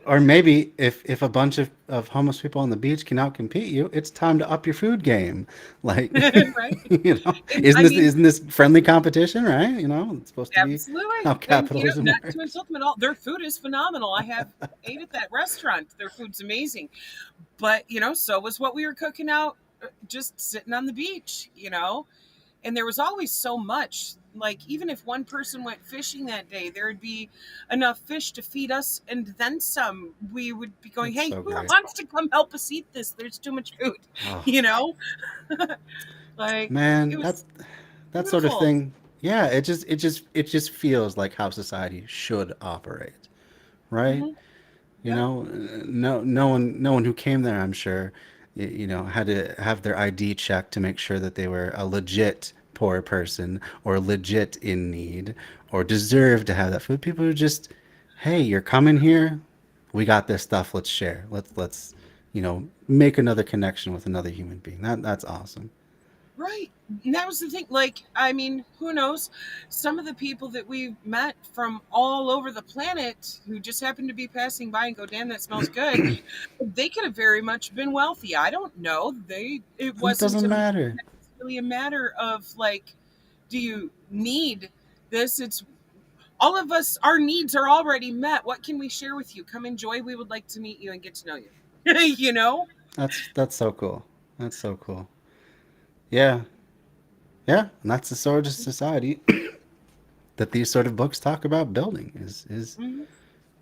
Or maybe if a bunch of homeless people on the beach can outcompete you, it's time to up your food game. Like,
right.
Isn't this friendly competition, right? It's supposed to be how capitalism
not
works.
to insult them at all. Their food is phenomenal. I have ate at that restaurant. Their food's amazing. But, so was what we were cooking out, just sitting on the beach, and there was always so much. Like, even if one person went fishing that day, there would be enough fish to feed us and then some. We would be going,
That's
hey,
so
who
great.
wants to come help us eat this? There's too much food.
Oh,
You know, like, it
man,
was
that's that sort of
beautiful.
thing. Yeah, it just feels like how society should operate, right?
Hmm.
You
Yep.
know, no one who came there, I'm sure, had to have their ID checked to make sure that they were a legit poor person or legit in need or deserve to have that food. People who just, hey, you're coming here, we got this stuff, let's share. Let's make another connection with another human being. That's awesome.
Right. And that was the thing. Like, I mean, who knows? Some of the people that we've met from all over the planet who just happened to be passing by and go, damn, that smells good. They could have very much been wealthy. I don't know. It
It
wasn't
doesn't matter.
really a matter of like, do you need this? It's all of us, our needs are already met. What can we share with you? Come enjoy. We would like to meet you and get to know you. You know?
That's so cool. That's so cool. Yeah, yeah, and that's the sort of society that these sort of books talk about building is
Hmm.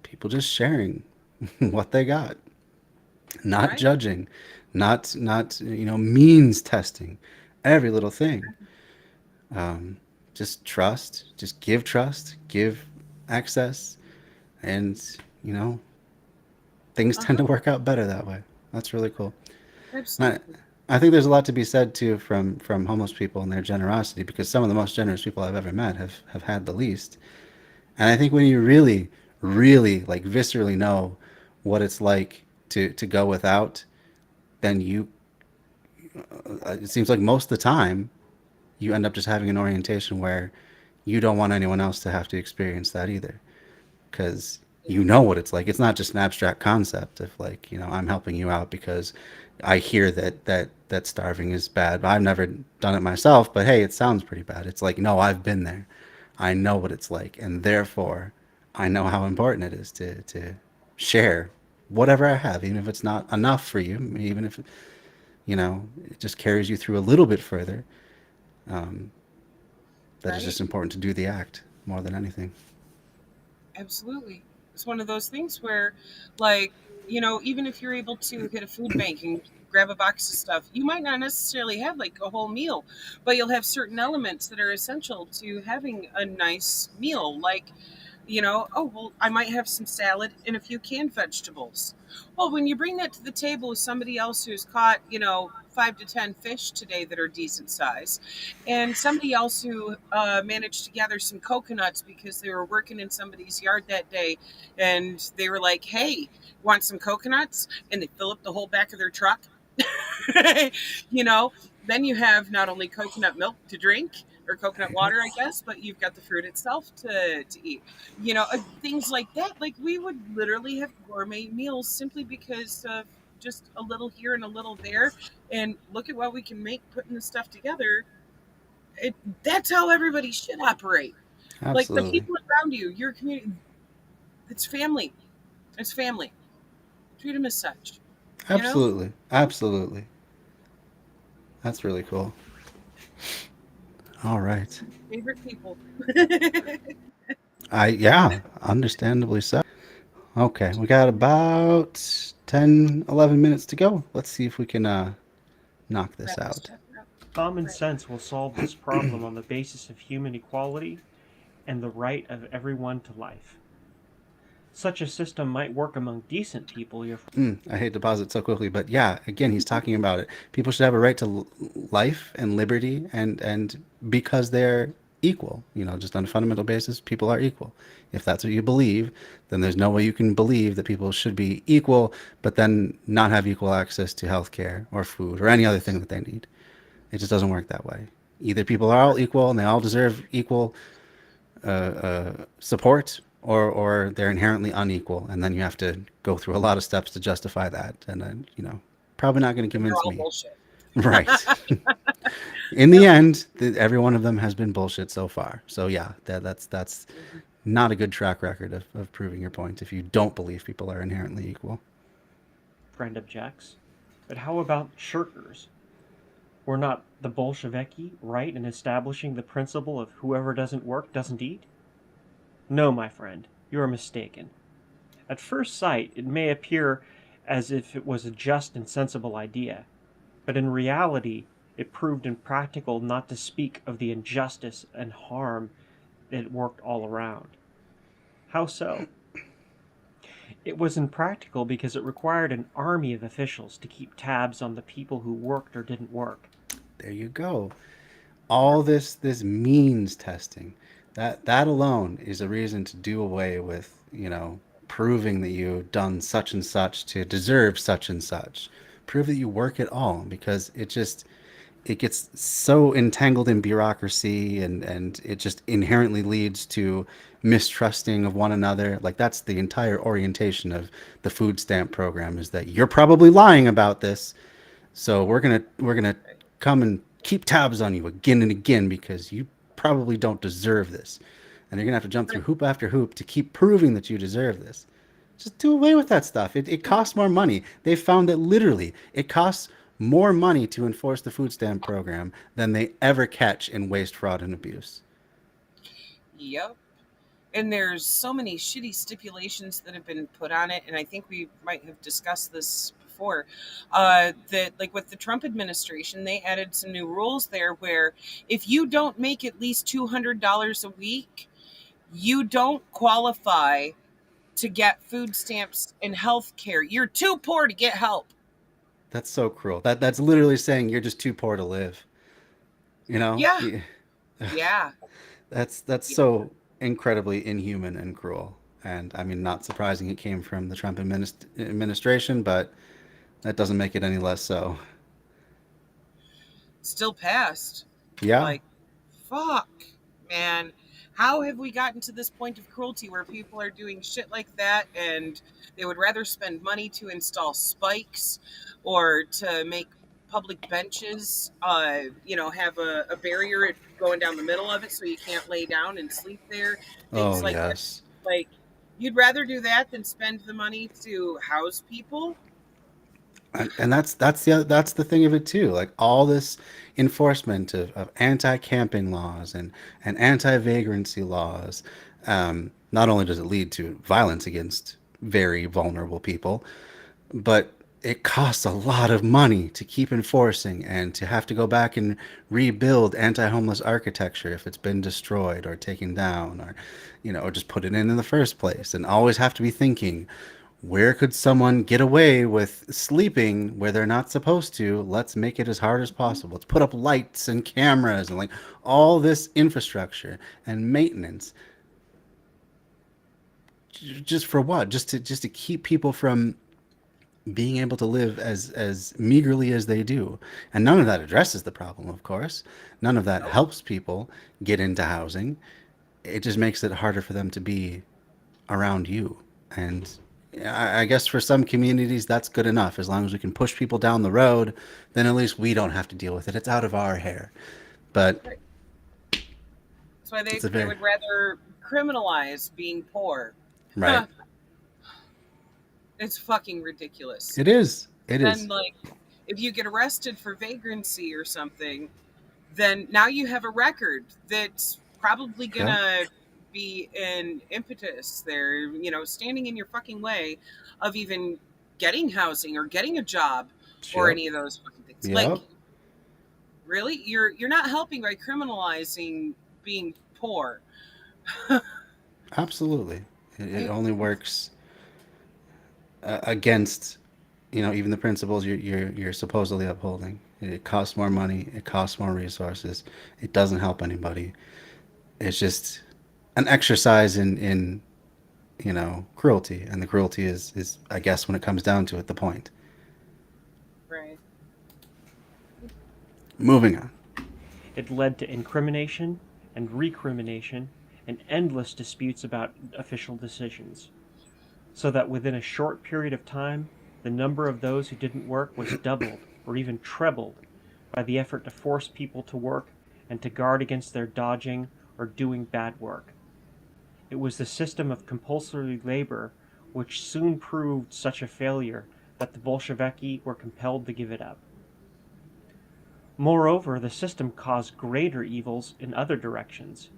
people just sharing what they got, not
Right?
judging, not means testing every little thing. um, just trust, give access, and you know things tend
Uh-huh.
to work out better that way. That's really cool. And
Absolutely.
I think there's a lot to be said too from homeless people and their generosity, because some of the most generous people I've ever met have had the least. And I think when you really, really like viscerally know what it's like to go without, then it seems like most of the time you end up just having an orientation where you don't want anyone else to have to experience that either, because you know what it's like. It's not just an abstract concept of like, I'm helping you out because I hear that starving is bad. But I've never done it myself, but hey, it sounds pretty bad. It's like, no, I've been there. I know what it's like, and therefore I know how important it is to share whatever I have, even if it's not enough for you, even if it just carries you through a little bit further. Um, that it's
Right?
just important to do the act more than anything.
Absolutely. It's one of those things where, like, even if you're able to hit a food bank and grab a box of stuff, you might not necessarily have like a whole meal, but you'll have certain elements that are essential to having a nice meal. Like, oh, well, I might have some salad and a few canned vegetables. Well, when you bring that to the table with somebody else who's caught, 5 to 10 fish today that are decent size, and somebody else who managed to gather some coconuts because they were working in somebody's yard that day, and they were like, hey, want some coconuts? And they fill up the whole back of their truck. you know, then you have not only coconut milk to drink or coconut water, I guess, but you've got the fruit itself to eat. Things like that. Like, we would literally have gourmet meals simply because of just a little here and a little there. And look at what we can make putting this stuff together. It, that's how everybody should operate. Like, the
Absolutely.
people around you, your community, it's family. It's family. Treat them as such. You know,
Absolutely. Absolutely. That's really cool. All right.
favorite people.
Yeah, understandably so. Okay, we got about 10, 11 minutes to go. Let's see if we can knock this
Wrap this
out.
chapter up.
Common
Right.
sense will solve this problem on the basis of human equality and the right of everyone to life. Such a system might work among decent people if
I hate to pause it so quickly, but yeah, again, he's talking about it. People should have a right to life and liberty, and because they're equal, just on a fundamental basis, people are equal. If that's what you believe, then there's no way you can believe that people should be equal, but then not have equal access to healthcare or food or any other thing that they need. It just doesn't work that way. Either people are all equal and they all deserve equal support, or they're inherently unequal, and then you have to go through a lot of steps to justify that, and then probably not going to
And they're
convince
all
me.
bullshit.
Right. In the
Yep.
end, every one of them has been bullshit so far. So yeah, that's
Mhm.
not a good track record of proving your point if you don't believe people are inherently equal.
friend objects. But how about shirkers? Were not the Bolsheviki right in establishing the principle of whoever doesn't work doesn't eat? No, my friend, you are mistaken. At first sight, it may appear as if it was a just and sensible idea, but in reality, it proved impractical, not to speak of the injustice and harm that it worked all around. How so? It was impractical because it required an army of officials to keep tabs on the people who worked or didn't work.
There you go. All this means testing. That alone is a reason to do away with, proving that you've done such and such to deserve such and such. Prove that you work at all, because it gets so entangled in bureaucracy, and it just inherently leads to mistrusting of one another. Like, that's the entire orientation of the food stamp program, is that you're probably lying about this, so we're gonna come and keep tabs on you again and again because you probably don't deserve this, and you're gonna have to jump through hoop after hoop to keep proving that you deserve this. Just do away with that stuff. It costs more money. They found that literally it costs more money to enforce the food stamp program than they ever catch in waste, fraud, and abuse.
Yep. And there's so many shitty stipulations that have been put on it, and I think we might have discussed this before. That, like, with the Trump administration, they added some new rules there where if you don't make at least $200 a week, you don't qualify to get food stamps and health care. You're too poor to get help.
That's so cruel. That's literally saying you're just too poor to live. You know?
Yeah. Yeah.
That's so incredibly inhuman and cruel. And I mean, not surprising it came from the Trump administration, but that doesn't make it any less so.
Still passed.
Yeah.
Like, fuck, man. How have we gotten to this point of cruelty where people are doing shit like that and they would rather spend money to install spikes or to make public benches, have a barrier going down the middle of it so you can't lay down and sleep there. Things
Oh,
like
yes.
that. Like, you'd rather do that than spend the money to house people?
And that's the thing of it too. Like, all this enforcement of anti-camping laws and anti-vagrancy laws, not only does it lead to violence against very vulnerable people, but it costs a lot of money to keep enforcing and to have to go back and rebuild anti-homeless architecture if it's been destroyed or taken down, or just put it in the first place, and always have to be thinking, where could someone get away with sleeping where they're not supposed to? Let's make it as hard as possible. Let's put up lights and cameras and, like, all this infrastructure and maintenance. Just for what? Just to keep people from being able to live as meagerly as they do. And none of that addresses the problem, of course. None of that helps people get into housing. It just makes it harder for them to be around you. And I guess for some communities that's good enough. As long as we can push people down the road, then at least we don't have to deal with it. It's out of our hair. But
That's why they
very-
would rather criminalize being poor.
right.
It's fucking ridiculous.
It is. It is.
And, like, if you get arrested for vagrancy or something, then now you have a record that's probably gonna be an impetus there, standing in your fucking way of even getting housing or getting a job or
Yep.
any of those fucking things.
Yep.
Like, really, you're not helping by criminalizing being poor.
Absolutely. It only works against, even the principles you're supposedly upholding. It costs more money. It costs more resources. It doesn't help anybody. It's just an exercise in cruelty, and the cruelty is, I guess, when it comes down to it, the point.
Right.
Moving on.
It led to incrimination and recrimination and endless disputes about official decisions, so that within a short period of time, the number of those who didn't work was doubled or even trebled by the effort to force people to work and to guard against their dodging or doing bad work. It was the system of compulsory labor which soon proved such a failure that the Bolsheviki were compelled to give it up. Moreover, the system caused greater evils in other directions.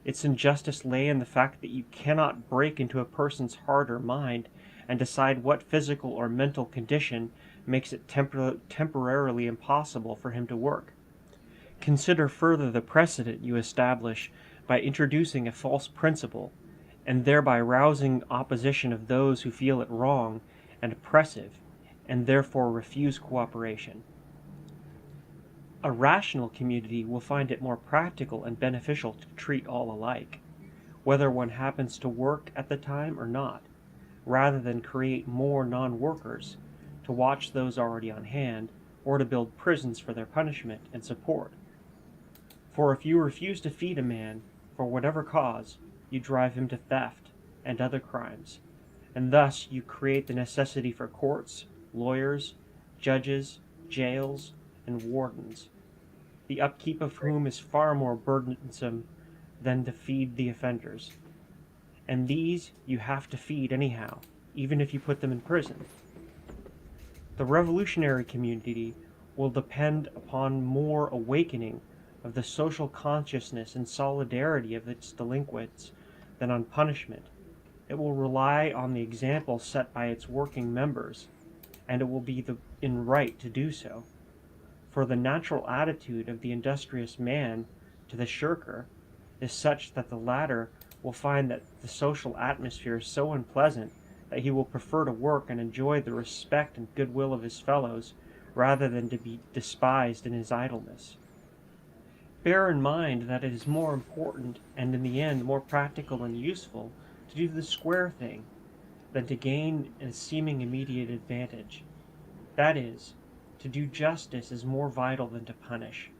Its injustice lay in the fact that you cannot break into a person's heart or mind and decide what physical or mental condition makes it temporarily impossible for him to work. Consider further the precedent you establish by introducing a false principle, and thereby rousing opposition of those who feel it wrong and oppressive, and therefore refuse cooperation. A rational community will find it more practical and beneficial to treat all alike, whether one happens to work at the time or not, rather than create more non-workers to watch those already on hand, or to build prisons for their punishment and support. For if you refuse to feed a man, for whatever cause, you drive him to theft and other crimes, and thus you create the necessity for courts, lawyers, judges, jails, and wardens, the upkeep of whom is far more burdensome than to feed the offenders. And these you have to feed anyhow, even if you put them in prison. The revolutionary community will depend upon more awakening of the social consciousness and solidarity of its delinquents than on punishment. It will rely on the example set by its working members, and it will be in right to do so. For the natural attitude of the industrious man to the shirker is such that the latter will find that the social atmosphere is so unpleasant that he will prefer to work and enjoy the respect and goodwill of his fellows rather than to be despised in his idleness. Bear in mind that it is more important, and in the end more practical and useful, to do the square thing than to gain a seeming immediate advantage. That is, to do justice is more vital than to punish,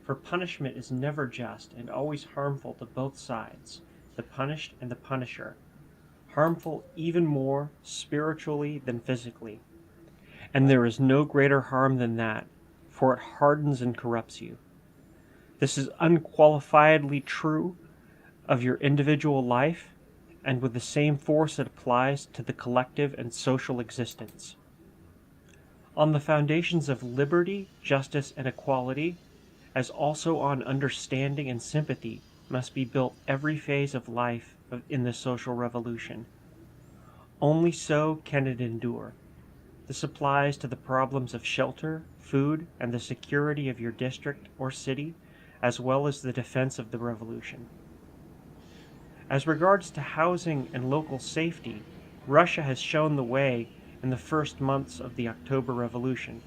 for punishment is never just and always harmful to both sides, the punished and the punisher, harmful even more spiritually than physically. And there is no greater harm than that, for it hardens and corrupts you. This is unqualifiedly true of your individual life, and with the same force it applies to the collective and social existence. On the foundations of liberty, justice, and equality, as also on understanding and sympathy, must be built every phase of life in the social revolution. Only so can it endure. This applies to the problems of shelter, food, and the security of your district or city, as well as the defense of the revolution. As regards to housing and local safety, Russia has shown the way in the first months of the October Revolution.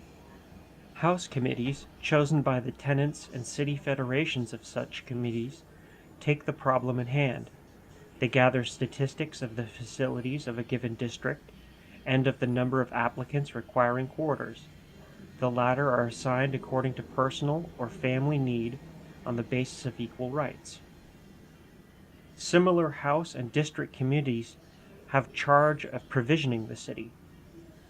House committees, chosen by the tenants and city federations of such committees, take the problem in hand. They gather statistics of the facilities of a given district and of the number of applicants requiring quarters. The latter are assigned according to personal or family need on the basis of equal rights. Similar house and district committees have charge of provisioning the city.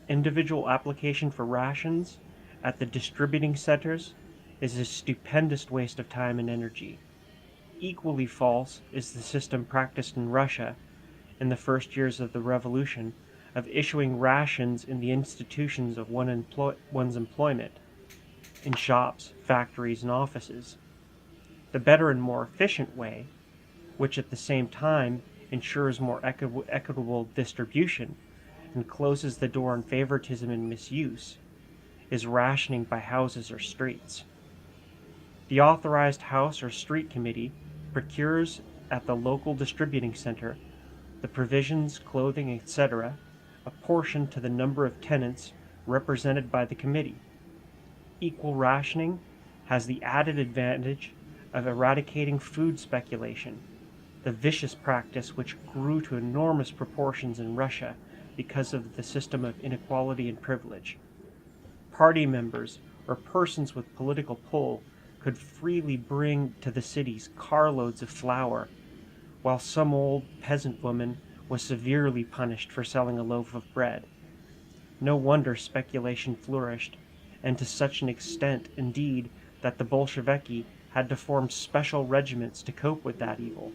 Individual application for rations at the distributing centers is a stupendous waste of time and energy. Equally false is the system practiced in Russia in the first years of the revolution of issuing rations in the institutions of one's employment, in shops, factories, and offices. The better and more efficient way, which at the same time ensures more equitable distribution and closes the door on favoritism and misuse, is rationing by houses or streets. The authorized house or street committee procures at the local distributing center the provisions, clothing, etc., apportioned to the number of tenants represented by the committee. Equal rationing has the added advantage of eradicating food speculation, the vicious practice which grew to enormous proportions in Russia because of the system of inequality and privilege. Party members or persons with political pull could freely bring to the cities carloads of flour, while some old peasant woman was severely punished for selling a loaf of bread. No wonder speculation flourished, and to such an extent, indeed, that the Bolsheviki had to form special regiments to cope with that evil.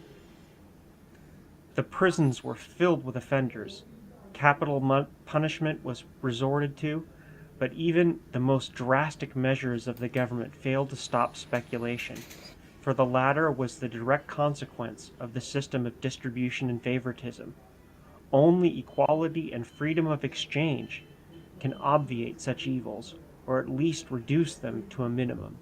The prisons were filled with offenders. Capital punishment was resorted to, But even the most drastic measures of the government failed to stop speculation, for the latter was the direct consequence of the system of distribution and favoritism. Only equality and freedom of exchange can obviate such evils, or at least reduce them to a minimum.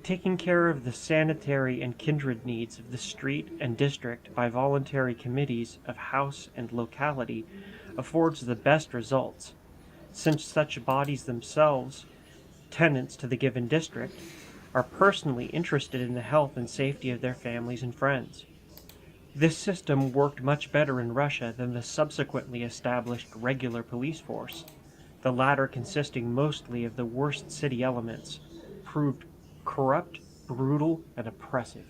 Taking care of the sanitary and kindred needs of the street and district by voluntary committees of house and locality affords the best results, since such bodies themselves, tenants to the given district, are personally interested in the health and safety of their families and friends. This system worked much better in Russia than the subsequently established regular police force, the latter consisting mostly of the worst city elements, proved corrupt, brutal, and oppressive.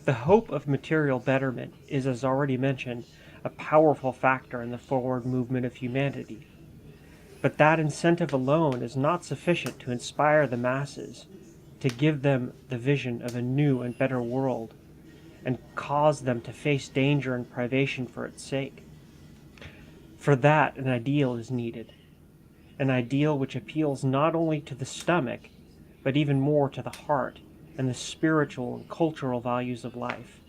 The hope of material betterment is, as already mentioned, a powerful factor in the forward movement of humanity. But that incentive alone is not sufficient to inspire the masses, to give them the vision of a new and better world, and cause them to face danger and privation for its sake. For that, an ideal is needed, an ideal which appeals not only to the stomach, but even more to the heart and the spiritual and cultural values of life.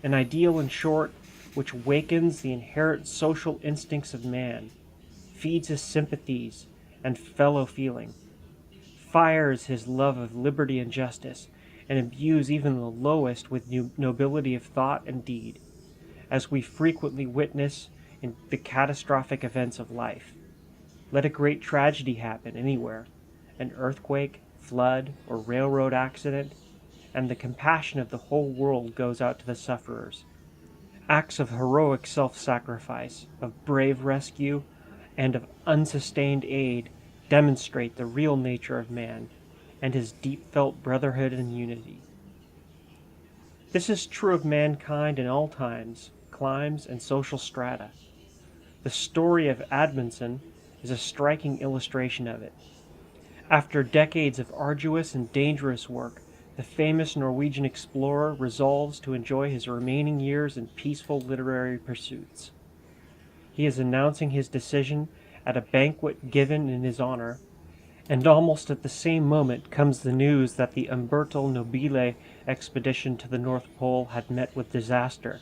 An ideal, in short, which wakens the inherent social instincts of man, feeds his sympathies and fellow feeling, fires his love of liberty and justice, and imbues even the lowest with nobility of thought and deed, as we frequently witness in the catastrophic events of life. Let a great tragedy happen anywhere, an earthquake, flood, or railroad accident, and the compassion of the whole world goes out to the sufferers. Acts of heroic self-sacrifice, of brave rescue, and of unsustained aid demonstrate the real nature of man and his deep-felt brotherhood and unity. This is true of mankind in all times, climes, and social strata. The story of Amundsen is a striking illustration of it. After decades of arduous and dangerous work, the famous Norwegian explorer resolves to enjoy his remaining years in peaceful literary pursuits. He is announcing his decision at a banquet given in his honor, and almost at the same moment comes the news that the Umberto Nobile expedition to the North Pole had met with disaster.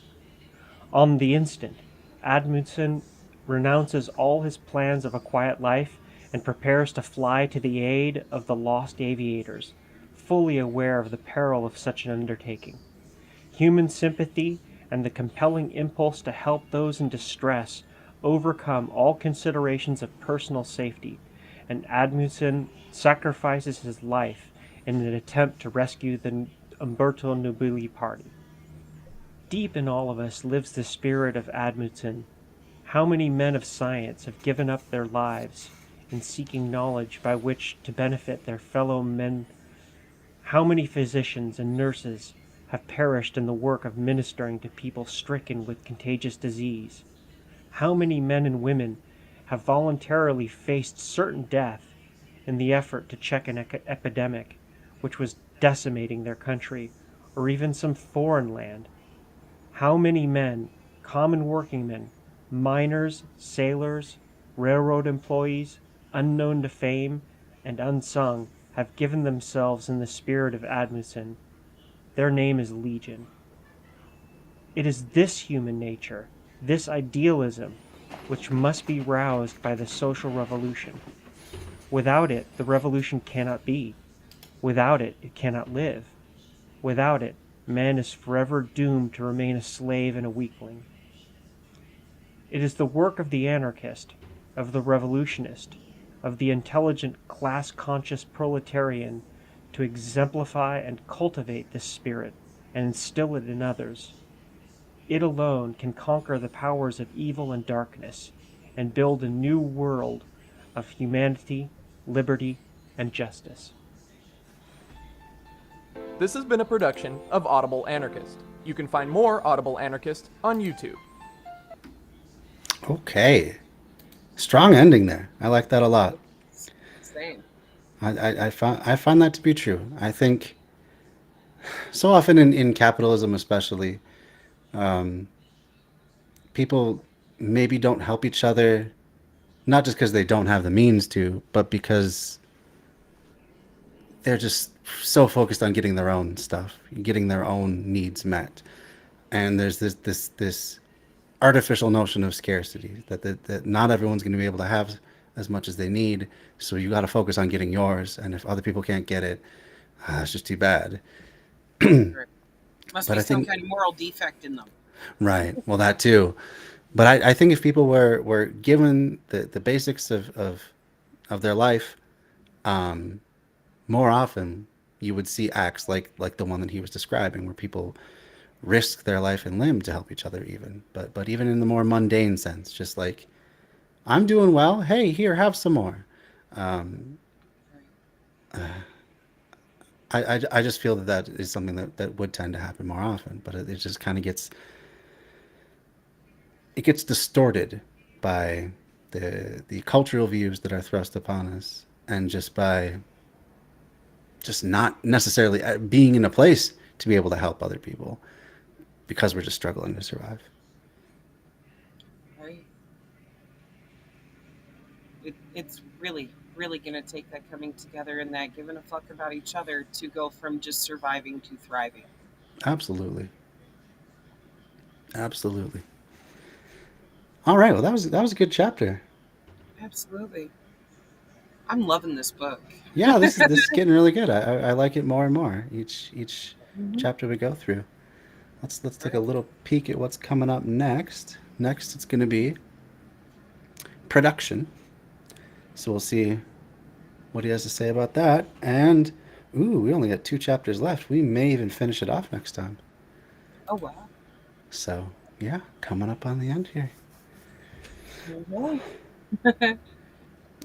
On the instant, Amundsen renounces all his plans of a quiet life and prepares to fly to the aid of the lost aviators, fully aware of the peril of such an undertaking. Human sympathy and the compelling impulse to help those in distress overcome all considerations of personal safety, and Amundsen sacrifices his life in an attempt to rescue the Umberto Nobile party. Deep in all of us lives the spirit of Amundsen. How many men of science have given up their lives in seeking knowledge by which to benefit their fellow men? How many physicians and nurses have perished in the work of ministering to people stricken with contagious disease? How many men and women have voluntarily faced certain death in the effort to check an epidemic which was decimating their country or even some foreign land? How many men, common working men, miners, sailors, railroad employees, unknown to fame and unsung, have given themselves in the spirit of Amundsen? Their name is Legion. It is this human nature, this idealism, which must be roused by the social revolution. Without it, the revolution cannot be. Without it, it cannot live. Without it, man is forever doomed to remain a slave and a weakling. It is the work of the anarchist, of the revolutionist, of the intelligent, class-conscious proletarian to exemplify and cultivate this spirit and instill it in others. It alone can conquer the powers of evil and darkness and build a new world of humanity, liberty, and justice.
This has been a production of Audible Anarchist. You can find more Audible Anarchist on YouTube.
Okay. Strong ending there. I like that a lot.
Same.
I find that to be true. I think so often in capitalism especially, people maybe don't help each other not just because they don't have the means to, but because they're just so focused on getting their own stuff, getting their own needs met. And there's this artificial notion of scarcity that not everyone's going to be able to have as much as they need. So you got to focus on getting yours. And if other people can't get it, it's just too bad.
Right. Must
But
be
I
some
think
kind of moral defect in them.
right. Well, that too. But I think if people were given the basics of their life, um, more often you would see acts like the one that he was describing, where people risk their life and limb to help each other, even. But even in the more mundane sense, just like I'm doing well. Hey, here, have some more. Um, I just feel that that is something that would tend to happen more often, but it just kind of gets distorted by the cultural views that are thrust upon us, and just by just not necessarily being in a place to be able to help other people because we're just struggling to survive.
Right. It's really, really going to take that coming together and that giving a fuck about each other to go from just surviving to thriving.
Absolutely. Absolutely. All right. Well, that was a good chapter.
Absolutely. I'm loving this book.
Yeah, this is getting really good. I like it more and more each
Mhm.
chapter we go through. Let's take a
Right.
little peek at what's coming up next. Next, it's going to be production. So we'll see what he has to say about that. And ooh, we only got 2 chapters left. We may even finish it off next time.
Oh, wow.
So yeah, coming up on the end here.
Mhm.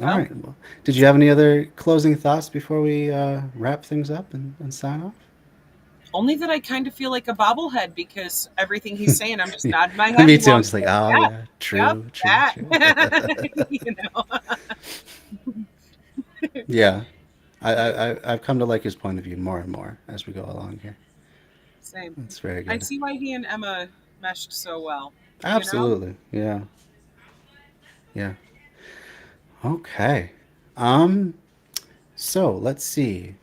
All
Well,
right. Well, did you have any other closing thoughts before we wrap things up and sign off?
only that I kind of feel like a bobblehead because everything he's saying, I'm just nodding my head
Me
and
too. I'm
going,
just like, oh
yeah,
yeah,
yep,
true, true,
that.
true.
You know,
Yeah, I've come to like his point of view more and more as we go along here.
same.
It's very
I
good.
see why he and Emma meshed so well. You know,
Absolutely. Yeah. Yeah. Okay. Um. So let's see.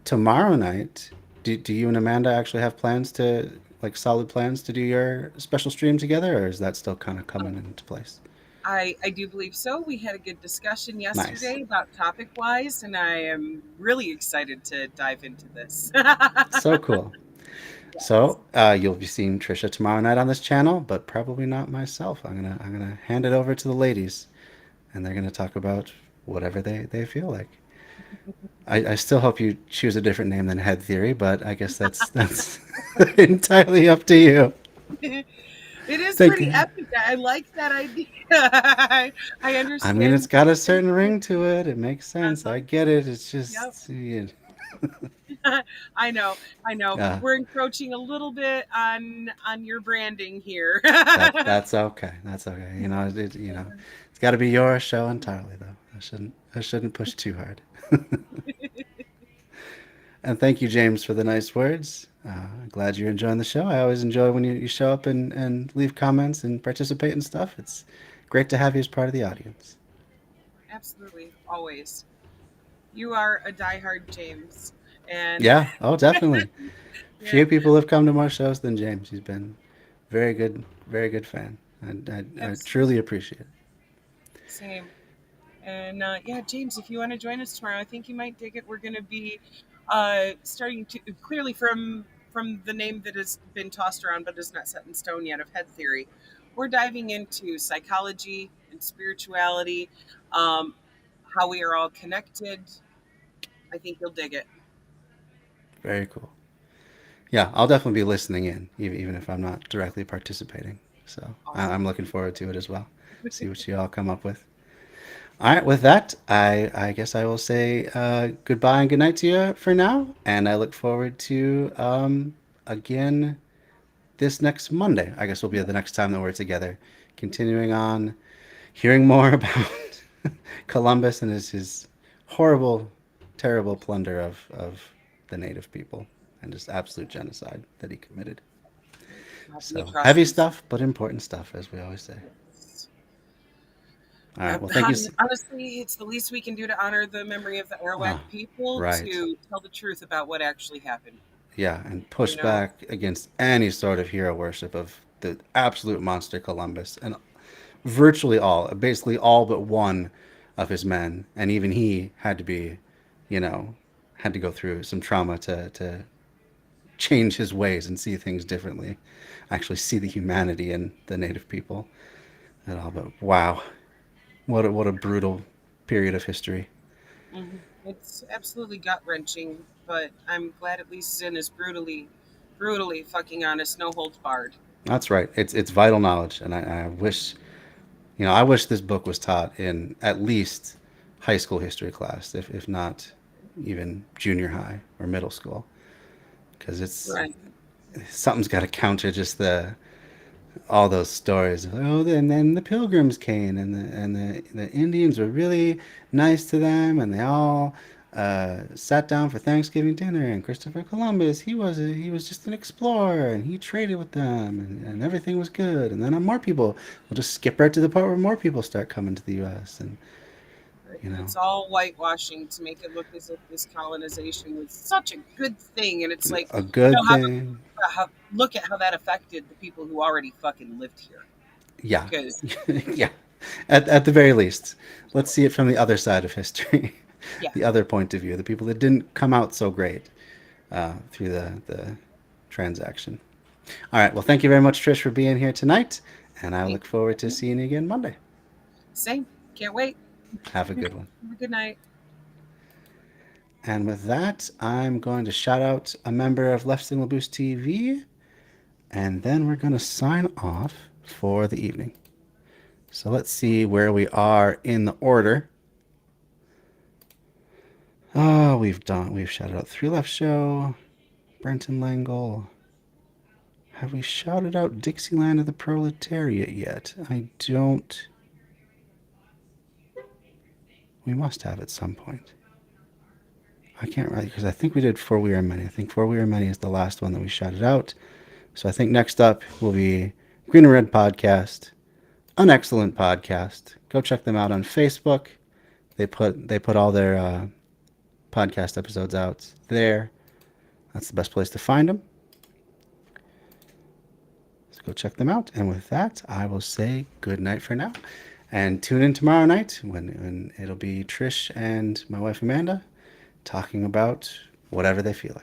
Tomorrow night, do you and Amanda actually have plans to like solid plans to do your special stream together, or is that still kind of coming into place?
I do believe so. We had a good discussion
Nice.
yesterday about topic wise, and I am really excited to dive into this.
So cool.
Yes.
So you'll be seeing Trisha tomorrow night on this channel, but probably not myself. I'm gonna hand it over to the ladies, and they're gonna talk about whatever they feel like. I still hope you choose a different name than Head Theory, but I guess that's entirely up to you.
It is
Thank
pretty
you.
epic. I like that idea. I
I mean, it's
understand.
got a certain ring to it. It makes sense.
Uh-huh.
I get it. It's
Yep.
just,
I know. I know.
uh,
We're encroaching a little bit on your branding here.
that's okay. That's okay. It's got to be your show entirely, though. I shouldn't push too hard. And thank you, James, for the nice words. Glad you're enjoying the show. I always enjoy when you show up and leave comments and participate and stuff. It's great to have you as part of the audience.
Absolutely. Always. You are a diehard James. And
Yeah. Oh, definitely.
yeah,
Few people have come to more shows than James. He's been very good fan. I truly
absolutely.
appreciate it.
Same. And yeah, James, if you want to join us tomorrow, I think you might dig it. We're going to be starting to clearly from the name that has been tossed around but is not set in stone yet of head theory. We're diving into psychology and spirituality, um, how we are all connected. I think you'll dig it.
Very cool. Yeah, I'll definitely be listening in, even if I'm not directly participating. So I'm
Awesome.
looking forward to it as well. See what you all come up with. All right, with that, I guess I will say goodbye and good night to you for now, and I look forward to again this next Monday. I guess will be the next time that we're together, continuing on, hearing more about Columbus and his horrible, terrible plunder of the native people and just absolute genocide that he committed.
The
So heavy
atrocities.
stuff, but important stuff, as we always say. All right. Well, thank you.
Honestly, it's the least we can do to honor the memory of the Arawak people
right.
to tell the truth about what actually happened.
Yeah, and push
You know?
back against any sort of hero worship of the absolute monster Columbus and virtually basically all but one of his men, and even he had to be, had to go through some trauma to change his ways and see things differently, actually see the humanity in the native people and all. But wow, what a brutal period of history.
Mm-hmm. It's absolutely gut wrenching, but I'm glad at least Zin is brutally fucking honest, no holds barred.
That's right. It's vital knowledge, and I wish, I wish this book was taught in at least high school history class, if not even junior high or middle school, because
Right.
something's got to counter just all those stories. Oh, and then the Pilgrims came, and the Indians were really nice to them, and they all sat down for Thanksgiving dinner. And Christopher Columbus, he was just an explorer, and he traded with them, and everything was good. And then more people, we'll just skip right to the part where more people start coming to the U.S. and
It's all whitewashing to make it look as if this colonization was such a good thing, and it's like
a good thing.
Look at how that affected the people who already fucking lived here.
Yeah,
Because
yeah. At the very least, let's see it from the other side of history,
Yeah.
the other point of view, the people that didn't come out so great through the transaction. All right. Well, thank you very much, Trish, for being here tonight, and I look forward to seeing you again Monday.
Same. Can't wait.
Have a good one.
Have a good night.
And with that, I'm going to shout out a member of Left Signal Boost TV, and then we're going to sign off for the evening. So let's see where we are in the order. Oh, we've shouted out Three Left Show, Brenton Langle. Have we shouted out Dixieland of the Proletariat yet? I don't. We must have at some point. I can't really, because I think we did For We Are Many. I think For We Are Many is the last one that we shouted out. So I think next up will be Green and Red Podcast, an excellent podcast. Go check them out on Facebook. They put all their podcast episodes out there. That's the best place to find them. So go check them out. And with that, I will say good night for now. And tune in tomorrow night when it'll be Trish and my wife Amanda talking about whatever they feel like.